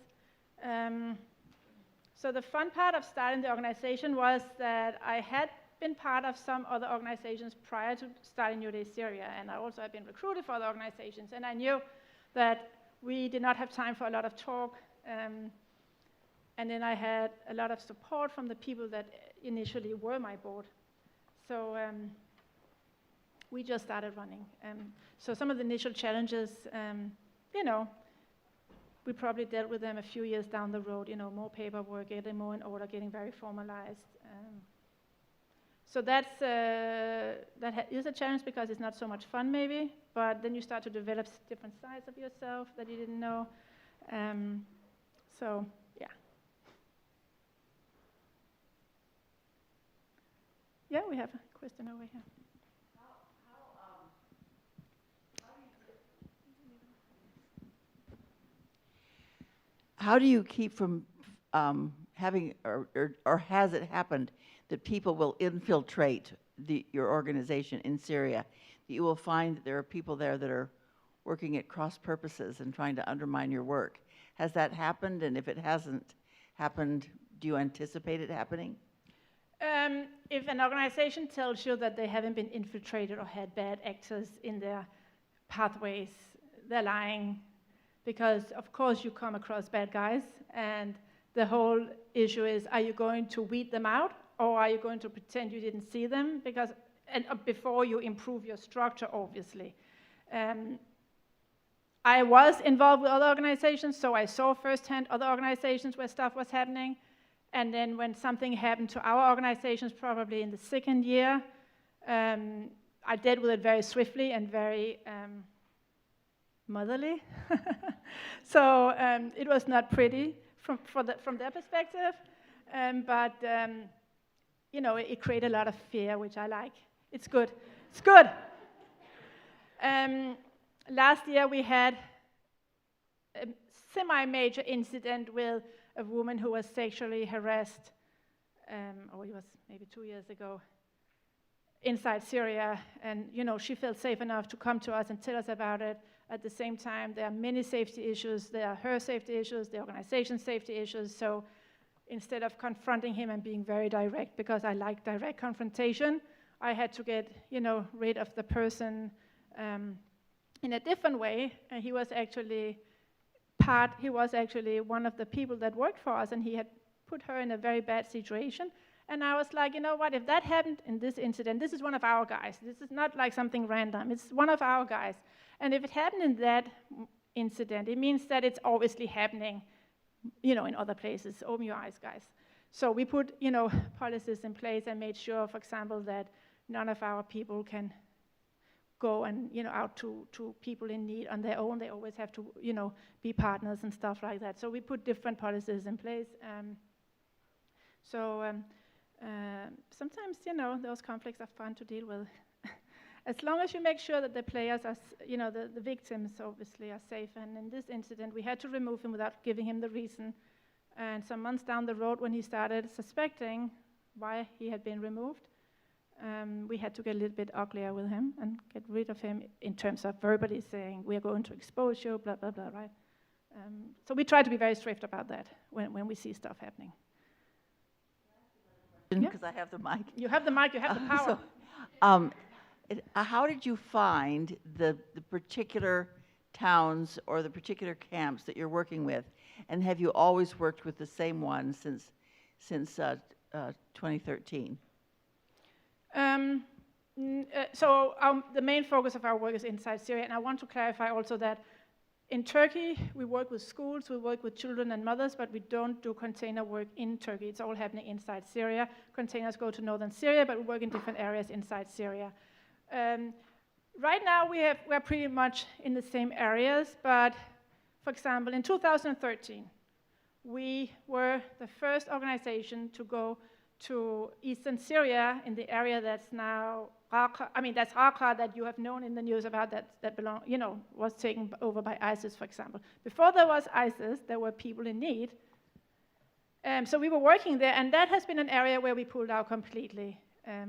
So the fun part of starting the organization was that I had been part of some other organizations prior to starting NuDay Syria, and I also had been recruited for other organizations, and I knew that we did not have time for a lot of talk, and then I had a lot of support from the people that initially were my board. So we just started running. So some of the initial challenges, you know, we probably dealt with them a few years down the road, you know, more paperwork, getting more in order, getting very formalized. So that is a challenge because it's not so much fun maybe, but then you start to develop different sides of yourself that you didn't know. So, yeah. Yeah, we have a question over here. How do you keep from having, or has it happened that people will infiltrate your organization in Syria? That you will find that there are people there that are working at cross purposes and trying to undermine your work. Has that happened? And if it hasn't happened, do you anticipate it happening? If an organization tells you that they haven't been infiltrated or had bad actors in their pathways, they're lying. Because, of course, you come across bad guys, and the whole issue is, are you going to weed them out, or are you going to pretend you didn't see them? Because before you improve your structure, obviously. I was involved with other organizations, so I saw firsthand other organizations where stuff was happening. And then when something happened to our organizations, probably in the second year, I dealt with it very swiftly and very motherly. So it was not pretty from their perspective, but you know, it created a lot of fear, which I like. It's good. It's good. Last year we had a semi-major incident with a woman who was sexually harassed, or it was maybe 2 years ago, inside Syria, and you know, she felt safe enough to come to us and tell us about it. At the same time, there are many safety issues. There are her safety issues, the organization's safety issues. So instead of confronting him and being very direct, because I like direct confrontation, I had to get, you know, rid of the person in a different way. And he was actually one of the people that worked for us, and he had put her in a very bad situation. And I was like, you know what, if that happened in this incident, this is one of our guys. This is not like something random. It's one of our guys. And if it happened in that incident, it means that it's obviously happening, you know, in other places. Open your eyes, guys. So we put, you know, policies in place and made sure, for example, that none of our people can go and, you know, out to people in need on their own. They always have to, you know, be partners and stuff like that. So we put different policies in place. Sometimes, you know, those conflicts are fun to deal with. As long as you make sure that the players are, you know, the victims obviously are safe. And in this incident, we had to remove him without giving him the reason. And some months down the road, when he started suspecting why he had been removed, we had to get a little bit uglier with him and get rid of him in terms of verbally saying, we are going to expose you, blah, blah, blah, right? So we try to be very strict about that when we see stuff happening. Because I have the mic. You have the mic, you have the power. How did you find the particular towns or the particular camps that you're working with? And have you always worked with the same one since 2013? The main focus of our work is inside Syria, and I want to clarify also that in Turkey, we work with schools, we work with children and mothers, but we don't do container work in Turkey. It's all happening inside Syria. Containers go to northern Syria, but we work in different areas inside Syria. Right now, we're pretty much in the same areas, but for example, in 2013, we were the first organization to go to eastern Syria in the area that's now Raqqa, I mean, that's Raqqa that you have known in the news about that belong, was taken over by ISIS, for example. Before there was ISIS, there were people in need. So we were working there, and that has been an area where we pulled out completely.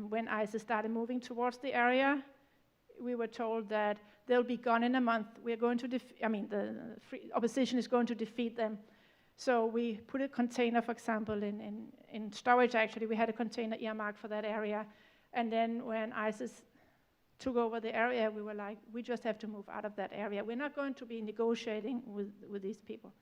When ISIS started moving towards the area, we were told that they'll be gone in a month. We're going to the opposition is going to defeat them. So we put a container, for example, in storage, actually. We had a container earmarked for that area. And then when ISIS took over the area, we were like, we just have to move out of that area. We're not going to be negotiating with these people.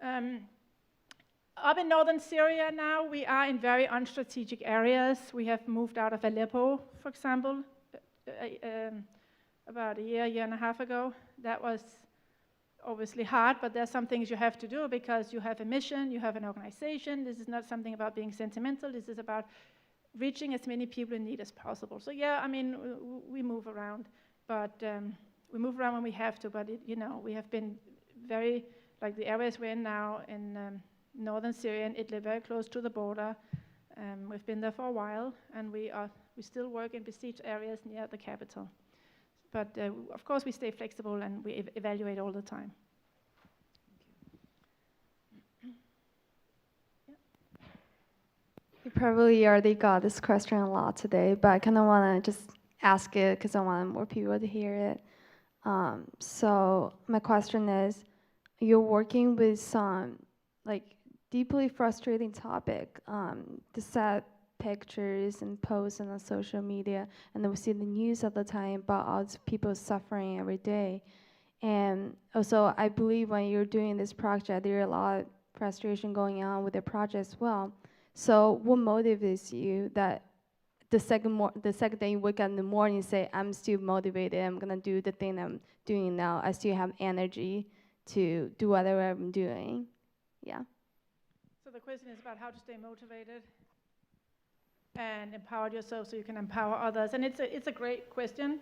Up in northern Syria now, we are in very unstrategic areas. We have moved out of Aleppo, for example, about a year and a half ago. That was obviously hard, but there's some things you have to do because you have a mission, you have an organization. This is not something about being sentimental. This is about reaching as many people in need as possible. So yeah, I mean, we move around, but we move around when we have to, but we have been very, like the areas we're in now in northern Syria and Idlib, very close to the border. We've been there for a while, and we still work in besieged areas near the capital. But of course, we stay flexible and we evaluate all the time. You probably already got this question a lot today, but I kind of want to just ask it because I want more people to hear it. So my question is, you're working with some deeply frustrating topic, the sad pictures and posts on social media, and then we see the news all the time about all these people suffering every day. And also, I believe when you're doing this project, there are a lot of frustration going on with the project as well. So what motivates you that the second day you wake up in the morning and say, I'm still motivated, I'm gonna do the thing I'm doing now, I still have energy to do whatever I'm doing? Yeah. So the question is about how to stay motivated and empower yourself so you can empower others. And it's a great question.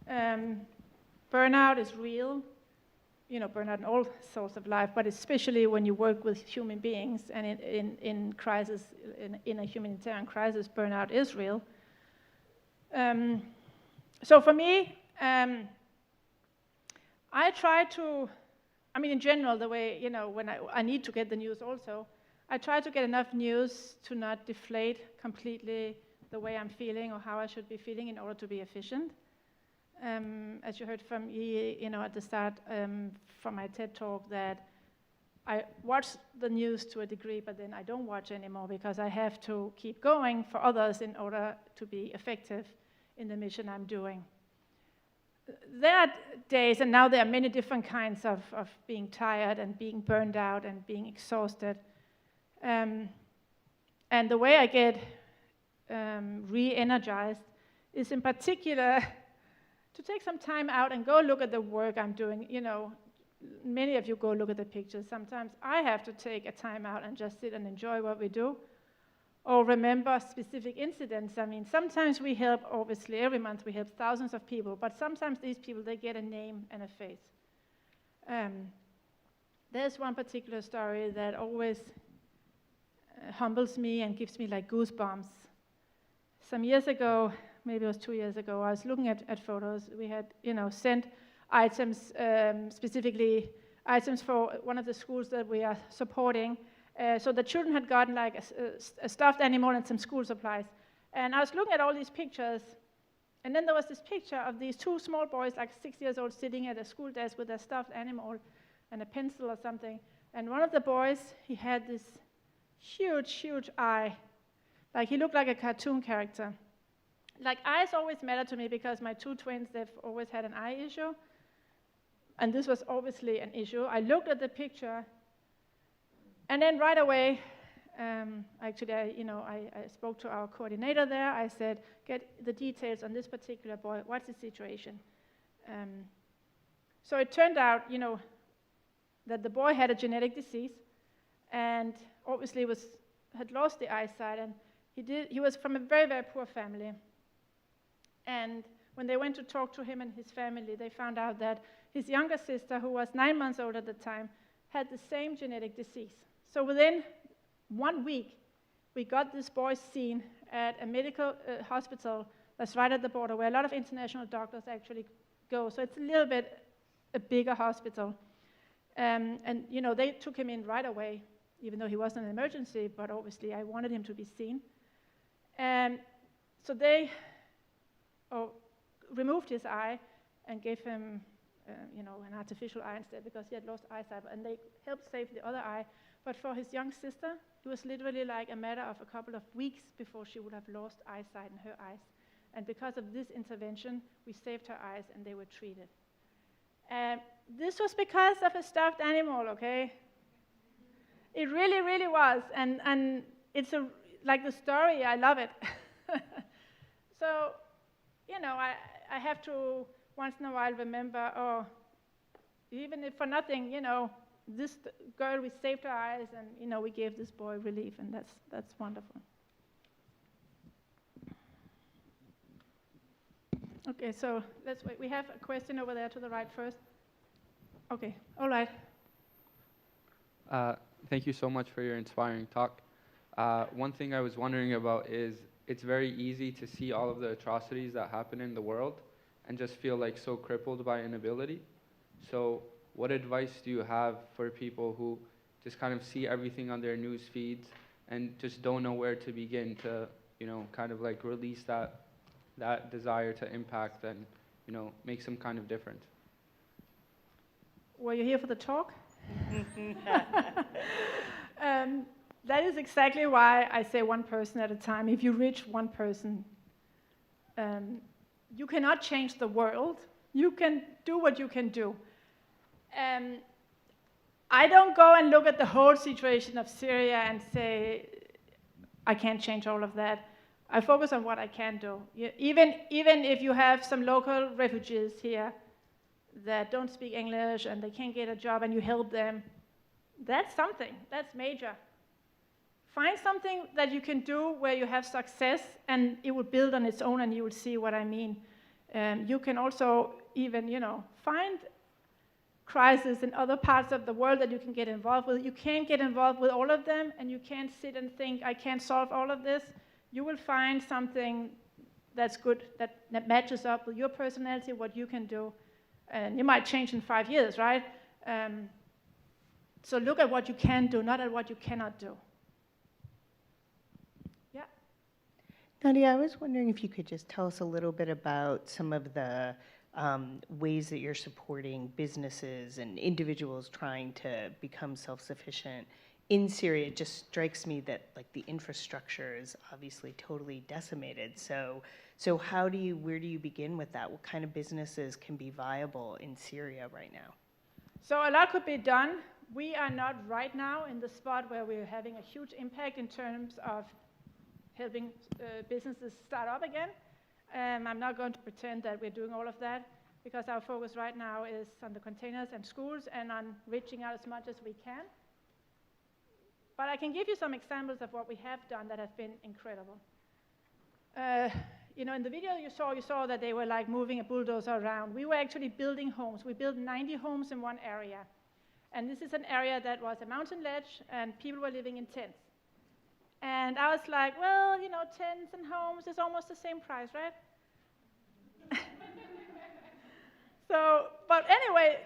Burnout is real. Burnout in all sorts of life, but especially when you work with human beings and in crisis, in a humanitarian crisis, burnout is real. So for me, I try to, in general, the way, when I need to get the news also, I try to get enough news to not deflate completely the way I'm feeling or how I should be feeling in order to be efficient. As you heard from me, at the start from my TED talk, that I watch the news to a degree, but then I don't watch anymore because I have to keep going for others in order to be effective in the mission I'm doing. There are days, and now there are many different kinds of being tired and being burned out and being exhausted. And the way I get re-energized is in particular to take some time out and go look at the work I'm doing. Many of you go look at the pictures. Sometimes I have to take a time out and just sit and enjoy what we do, or remember specific incidents. Sometimes we help, obviously, every month we help thousands of people, but sometimes these people, they get a name and a face. There's one particular story that always humbles me and gives me goosebumps. Some years ago, maybe it was 2 years ago, I was looking at photos. We had, sent items, specifically items for one of the schools that we are supporting. So the children had gotten a stuffed animal and some school supplies. And I was looking at all these pictures, and then there was this picture of these two small boys, 6 years old, sitting at a school desk with a stuffed animal and a pencil or something. And one of the boys, he had this huge, huge eye. He looked like a cartoon character. Eyes always matter to me because my two twins, they've always had an eye issue. And this was obviously an issue. I looked at the picture, and then right away, I spoke to our coordinator there. I said, get the details on this particular boy. What's the situation? So it turned out, that the boy had a genetic disease, and obviously had lost the eyesight, and he was from a very, very poor family. And when they went to talk to him and his family, they found out that his younger sister, who was 9 months old at the time, had the same genetic disease. So within 1 week, we got this boy seen at a medical hospital that's right at the border, where a lot of international doctors actually go. So it's a little bit a bigger hospital. And they took him in right away, even though he wasn't an emergency, but obviously I wanted him to be seen. So they removed his eye and gave him an artificial eye instead, because he had lost eyesight, and they helped save the other eye. But for his young sister, it was literally like a matter of a couple of weeks before she would have lost eyesight in her eyes. And because of this intervention, we saved her eyes and they were treated. This was because of a stuffed animal, okay? It really, really was. And it's like the story, I love it. So, I have to once in a while remember, even if for nothing, this girl, we saved her eyes, and we gave this boy relief, and that's wonderful. Okay, so let's wait. We have a question over there to the right first. Okay, all right. Thank you so much for your inspiring talk. One thing I was wondering about is it's very easy to see all of the atrocities that happen in the world and just feel like so crippled by inability. So what advice do you have for people who just kind of see everything on their news feeds and just don't know where to begin to, kind of like release that desire to impact and, make some kind of difference? Were you here for the talk? That is exactly why I say one person at a time. If you reach one person, you cannot change the world. You can do what you can do. I don't go and look at the whole situation of Syria and say, I can't change all of that. I focus on what I can do. Even if you have some local refugees here that don't speak English and they can't get a job and you help them, that's something. That's major. Find something that you can do where you have success and it will build on its own, and you will see what I mean. You can also even, find crises in other parts of the world that you can get involved with. You can't get involved with all of them, and you can't sit and think, I can't solve all of this. You will find something that's good, that matches up with your personality, what you can do. And it might change in 5 years, right? So look at what you can do, not at what you cannot do. Yeah. Nadia, I was wondering if you could just tell us a little bit about some of the ways that you're supporting businesses and individuals trying to become self-sufficient in Syria. It just strikes me that the infrastructure is obviously totally decimated. So where do you begin with that? What kind of businesses can be viable in Syria right now? So a lot could be done. We are not right now in the spot where we're having a huge impact in terms of helping businesses start up again. I'm not going to pretend that we're doing all of that, because our focus right now is on the containers and schools and on reaching out as much as we can. But I can give you some examples of what we have done that have been incredible. In the video you saw that they were moving a bulldozer around. We were actually building homes. We built 90 homes in one area. And this is an area that was a mountain ledge, and people were living in tents. And I was like, well, tents and homes is almost the same price, right? But anyway,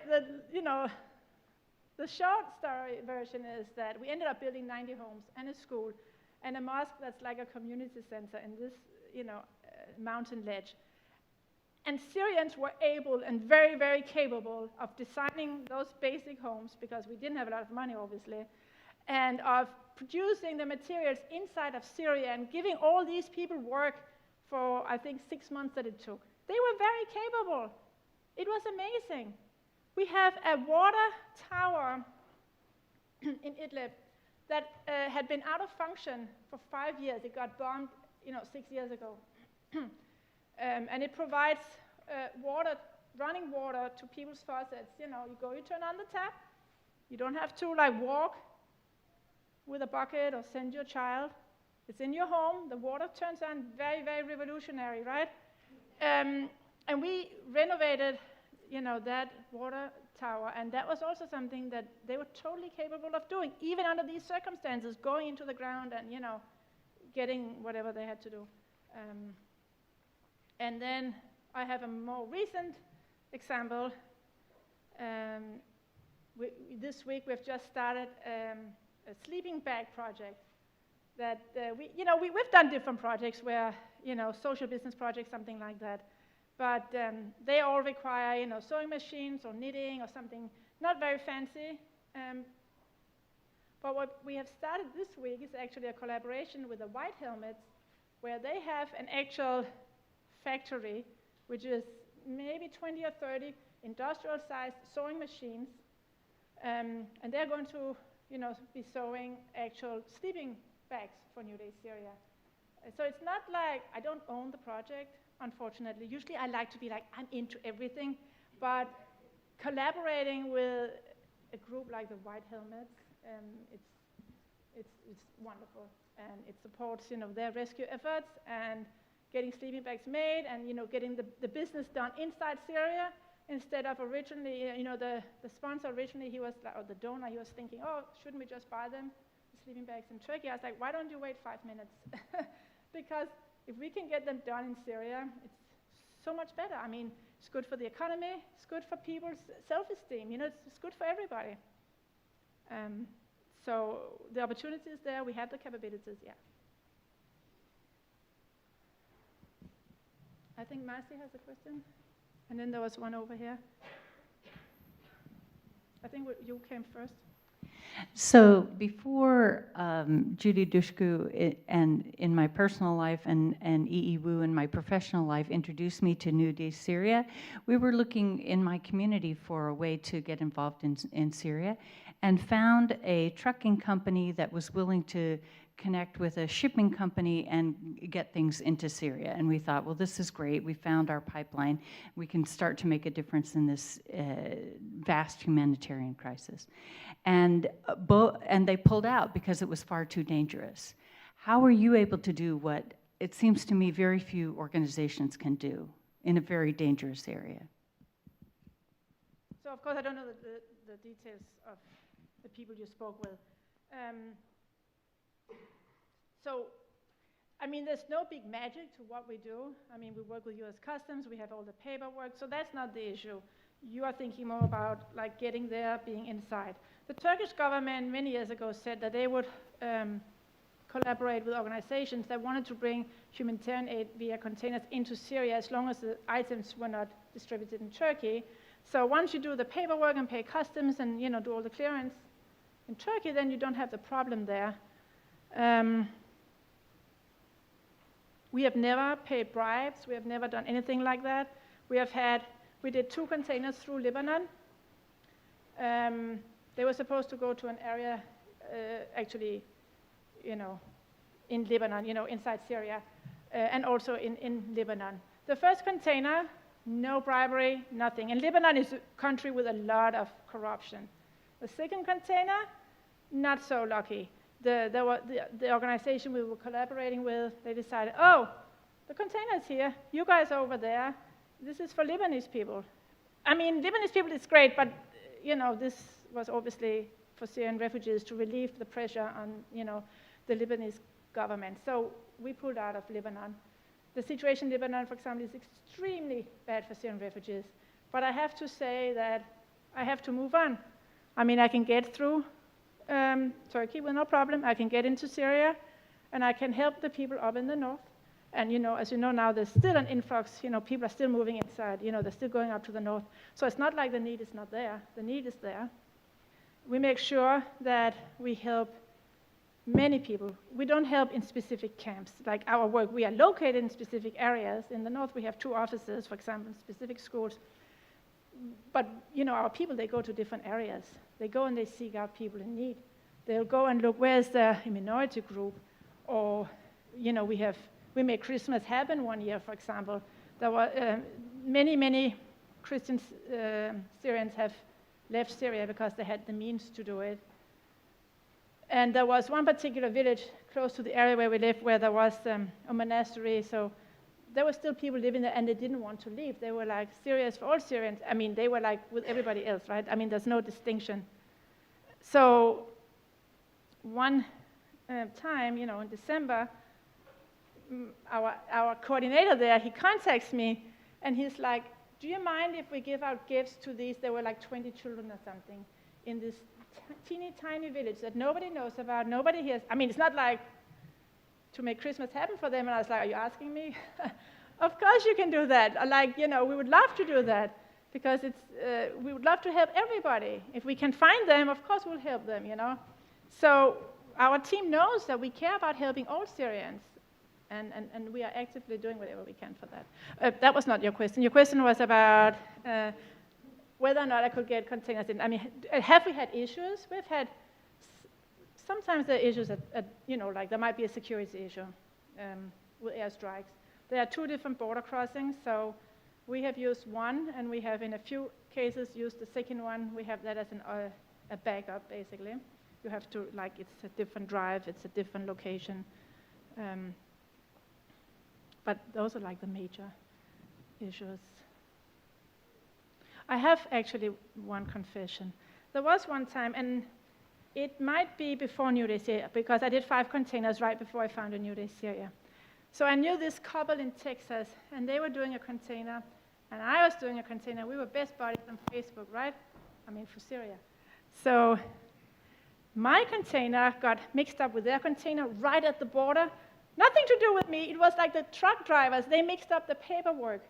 the short story version is that we ended up building 90 homes and a school and a mosque that's like a community center in this, mountain ledge. And Syrians were able and very, very capable of designing those basic homes, because we didn't have a lot of money, obviously, and of producing the materials inside of Syria and giving all these people work for, I think, 6 months that it took. They were very capable. It was amazing. We have a water tower in Idlib that had been out of function for 5 years. It got bombed, 6 years ago. And it provides running water to people's faucets. You turn on the tap. You don't have to walk with a bucket or send your child. It's in your home. The water turns on. Very, very revolutionary, right? And we renovated, that water tower, and that was also something that they were totally capable of doing, even under these circumstances, going into the ground and, getting whatever they had to do. And then I have a more recent example. This week we've just started a sleeping bag project that we've done different projects where, social business projects, something like that. But they all require, sewing machines or knitting or something not very fancy. But what we have started this week is actually a collaboration with the White Helmets, where they have an actual factory, which is maybe 20 or 30 industrial-sized sewing machines. And they're going to, be sewing actual sleeping bags for NuDay Syria. So it's not like I don't own the project, unfortunately. Usually I like to be like, I'm into everything. But collaborating with a group like the White Helmets, it's wonderful. And it supports, their rescue efforts and getting sleeping bags made and, getting the business done inside Syria instead of originally, the sponsor originally, or the donor, he was thinking, oh, shouldn't we just buy them, the sleeping bags in Turkey? I was like, why don't you wait 5 minutes? Because if we can get them done in Syria, it's so much better. I mean, it's good for the economy, it's good for people's self-esteem, it's good for everybody. So the opportunity is there, we have the capabilities, yeah. I think Marcy has a question. And then there was one over here. I think you came first. So before Judy Dushku and in my personal life and EE Wu in my professional life introduced me to NuDay Syria, we were looking in my community for a way to get involved in Syria and found a trucking company that was willing to connect with a shipping company and get things into Syria. And we thought, well, this is great. We found our pipeline. We can start to make a difference in this vast humanitarian crisis. And they pulled out because it was far too dangerous. How were you able to do what it seems to me very few organizations can do in a very dangerous area? So of course I don't know the details of the people you spoke with. So, I mean, there's no big magic to what we do. I mean, we work with US Customs, we have all the paperwork, so that's not the issue. You are thinking more about like getting there, being inside. The Turkish government many years ago said that they would collaborate with organizations that wanted to bring humanitarian aid via containers into Syria as long as the items were not distributed in Turkey. So once you do the paperwork and pay customs and do all the clearance in Turkey, then you don't have the problem there. We have never paid bribes. We have never done anything like that. We did 2 containers through Lebanon. They were supposed to go to an area, actually, in Lebanon, inside Syria, and also in Lebanon. The first container, no bribery, nothing. And Lebanon is a country with a lot of corruption. The second container, not so lucky. The organization we were collaborating with, they decided, oh, the container's here, you guys are over there, this is for Lebanese people. I mean, Lebanese people is great, but this was obviously for Syrian refugees to relieve the pressure on the Lebanese government. So we pulled out of Lebanon. The situation in Lebanon, for example, is extremely bad for Syrian refugees. But I have to say that I have to move on. I mean, I can get through Turkey with no problem. I can get into Syria, and I can help the people up in the north. And as you know now, there's still an influx. People are still moving inside. They're still going up to the north. So it's not like the need is not there. The need is there. We make sure that we help many people. We don't help in specific camps. Like our work, we are located in specific areas. In the north, we have 2 offices, for example, in specific schools. But our people, they go to different areas. They go and they seek out people in need. They'll go and look, where's the minority group? Or, we made Christmas happen one year, for example. There were many Christian Syrians have left Syria because they had the means to do it. And there was one particular village close to the area where we lived where there was a monastery. So there were still people living there, and they didn't want to leave. They were like, Syria is for all Syrians. I mean, they were like with everybody else, right? I mean, there's no distinction. So one time, in December, our coordinator there, he contacts me, and he's like, do you mind if we give out gifts to these? There were like 20 children or something in this teeny tiny village that nobody knows about, nobody hears. I mean, it's not like to make Christmas happen for them. And I was like, are you asking me? Of course you can do that. Like, you know, we would love to do that because we would love to help everybody. If we can find them, of course we'll help them, you know. So our team knows that we care about helping all Syrians. And we are actively doing whatever we can for that. That was not your question. Your question was about whether or not I could get containers in. I mean, have we had issues? We've had, sometimes there are issues at you know, like there might be a security issue with airstrikes. There are 2 different border crossings, so we have used one, and we have in a few cases used the second one. We have that as a backup, basically. You have to, like, it's a different drive, it's a different location. But those are like the major issues. I have actually one confession. There was one time, and it might be before NuDay Syria, because I did 5 containers right before I founded NuDay Syria. So I knew this couple in Texas, and they were doing a container, and I was doing a container. We were best buddies on Facebook, right? I mean, for Syria. So my container got mixed up with their container right at the border. Nothing to do with me. It was like the truck drivers. They mixed up the paperwork.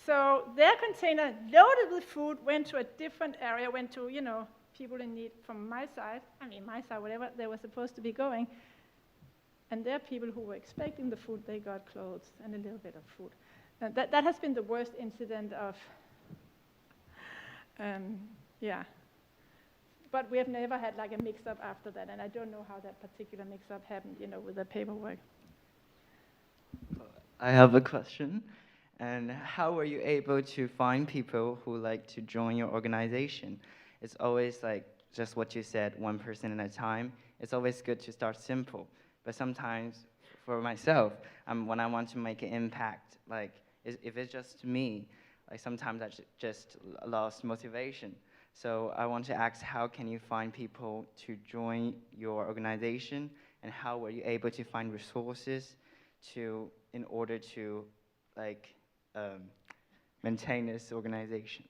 So their container, loaded with food, went to a different area, went to, you know, people in need from my side. I mean, my side, whatever they were supposed to be going. And there are people who were expecting the food. They got clothes and a little bit of food. That has been the worst incident of, yeah. But we have never had like a mix-up after that, and I don't know how that particular mix-up happened, you know, with the paperwork. I have a question. And how were you able to find people who like to join your organization? It's always like just what you said, one person at a time. It's always good to start simple. But sometimes, for myself, when I want to make an impact, like if it's just me, like sometimes I just lost motivation. So I want to ask, how can you find people to join your organization, and how were you able to find resources in order to like maintain this organization?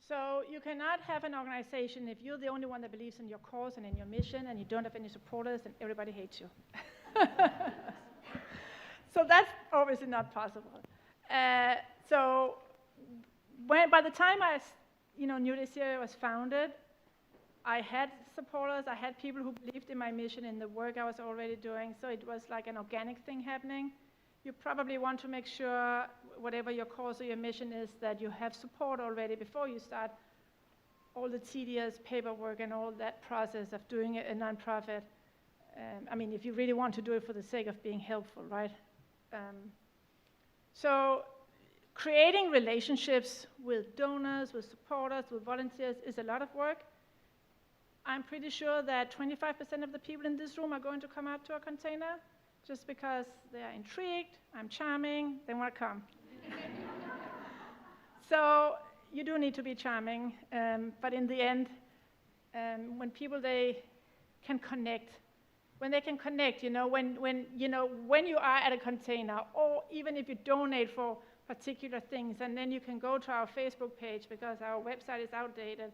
So you cannot have an organization if you're the only one that believes in your cause and in your mission, and you don't have any supporters, and everybody hates you. So that's obviously not possible. So by the time NuDay Syria was founded, I had supporters, I had people who believed in my mission, in the work I was already doing, so it was like an organic thing happening. You probably want to make sure, whatever your cause or your mission is, that you have support already before you start all the tedious paperwork and all that process of doing a nonprofit. I mean, if you really want to do it for the sake of being helpful, right? So creating relationships with donors, with supporters, with volunteers is a lot of work. I'm pretty sure that 25% of the people in this room are going to come out to a container just because they are intrigued, I'm charming, they want to come. So you do need to be charming, but in the end, when people, they can connect, when they can connect, you know, when you are at a container, or even if you donate for particular things, and then you can go to our Facebook page because our website is outdated.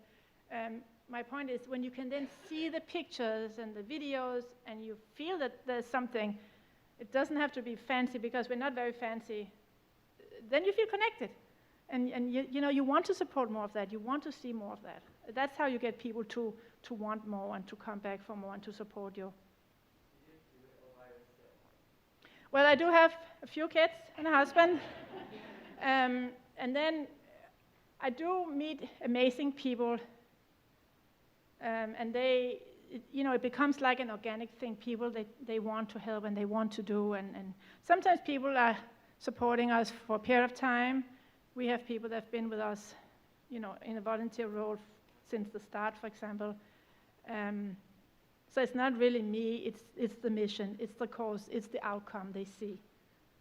My point is, when you can then see the pictures and the videos, and you feel that there's something, it doesn't have to be fancy because we're not very fancy, then you feel connected. And you want to support more of that, you want to see more of that. That's how you get people to want more and to come back for more and to support you. Well, I do have a few kids and a husband. And then I do meet amazing people, and it becomes like an organic thing. People, they want to help and they want to do, and sometimes people are supporting us for a period of time. We have people that have been with us, in a volunteer role since the start, for example. So it's not really me, it's the mission, it's the cause, it's the outcome they see.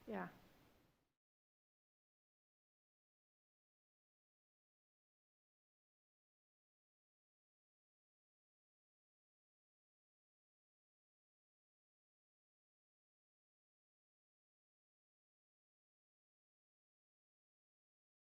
Yeah.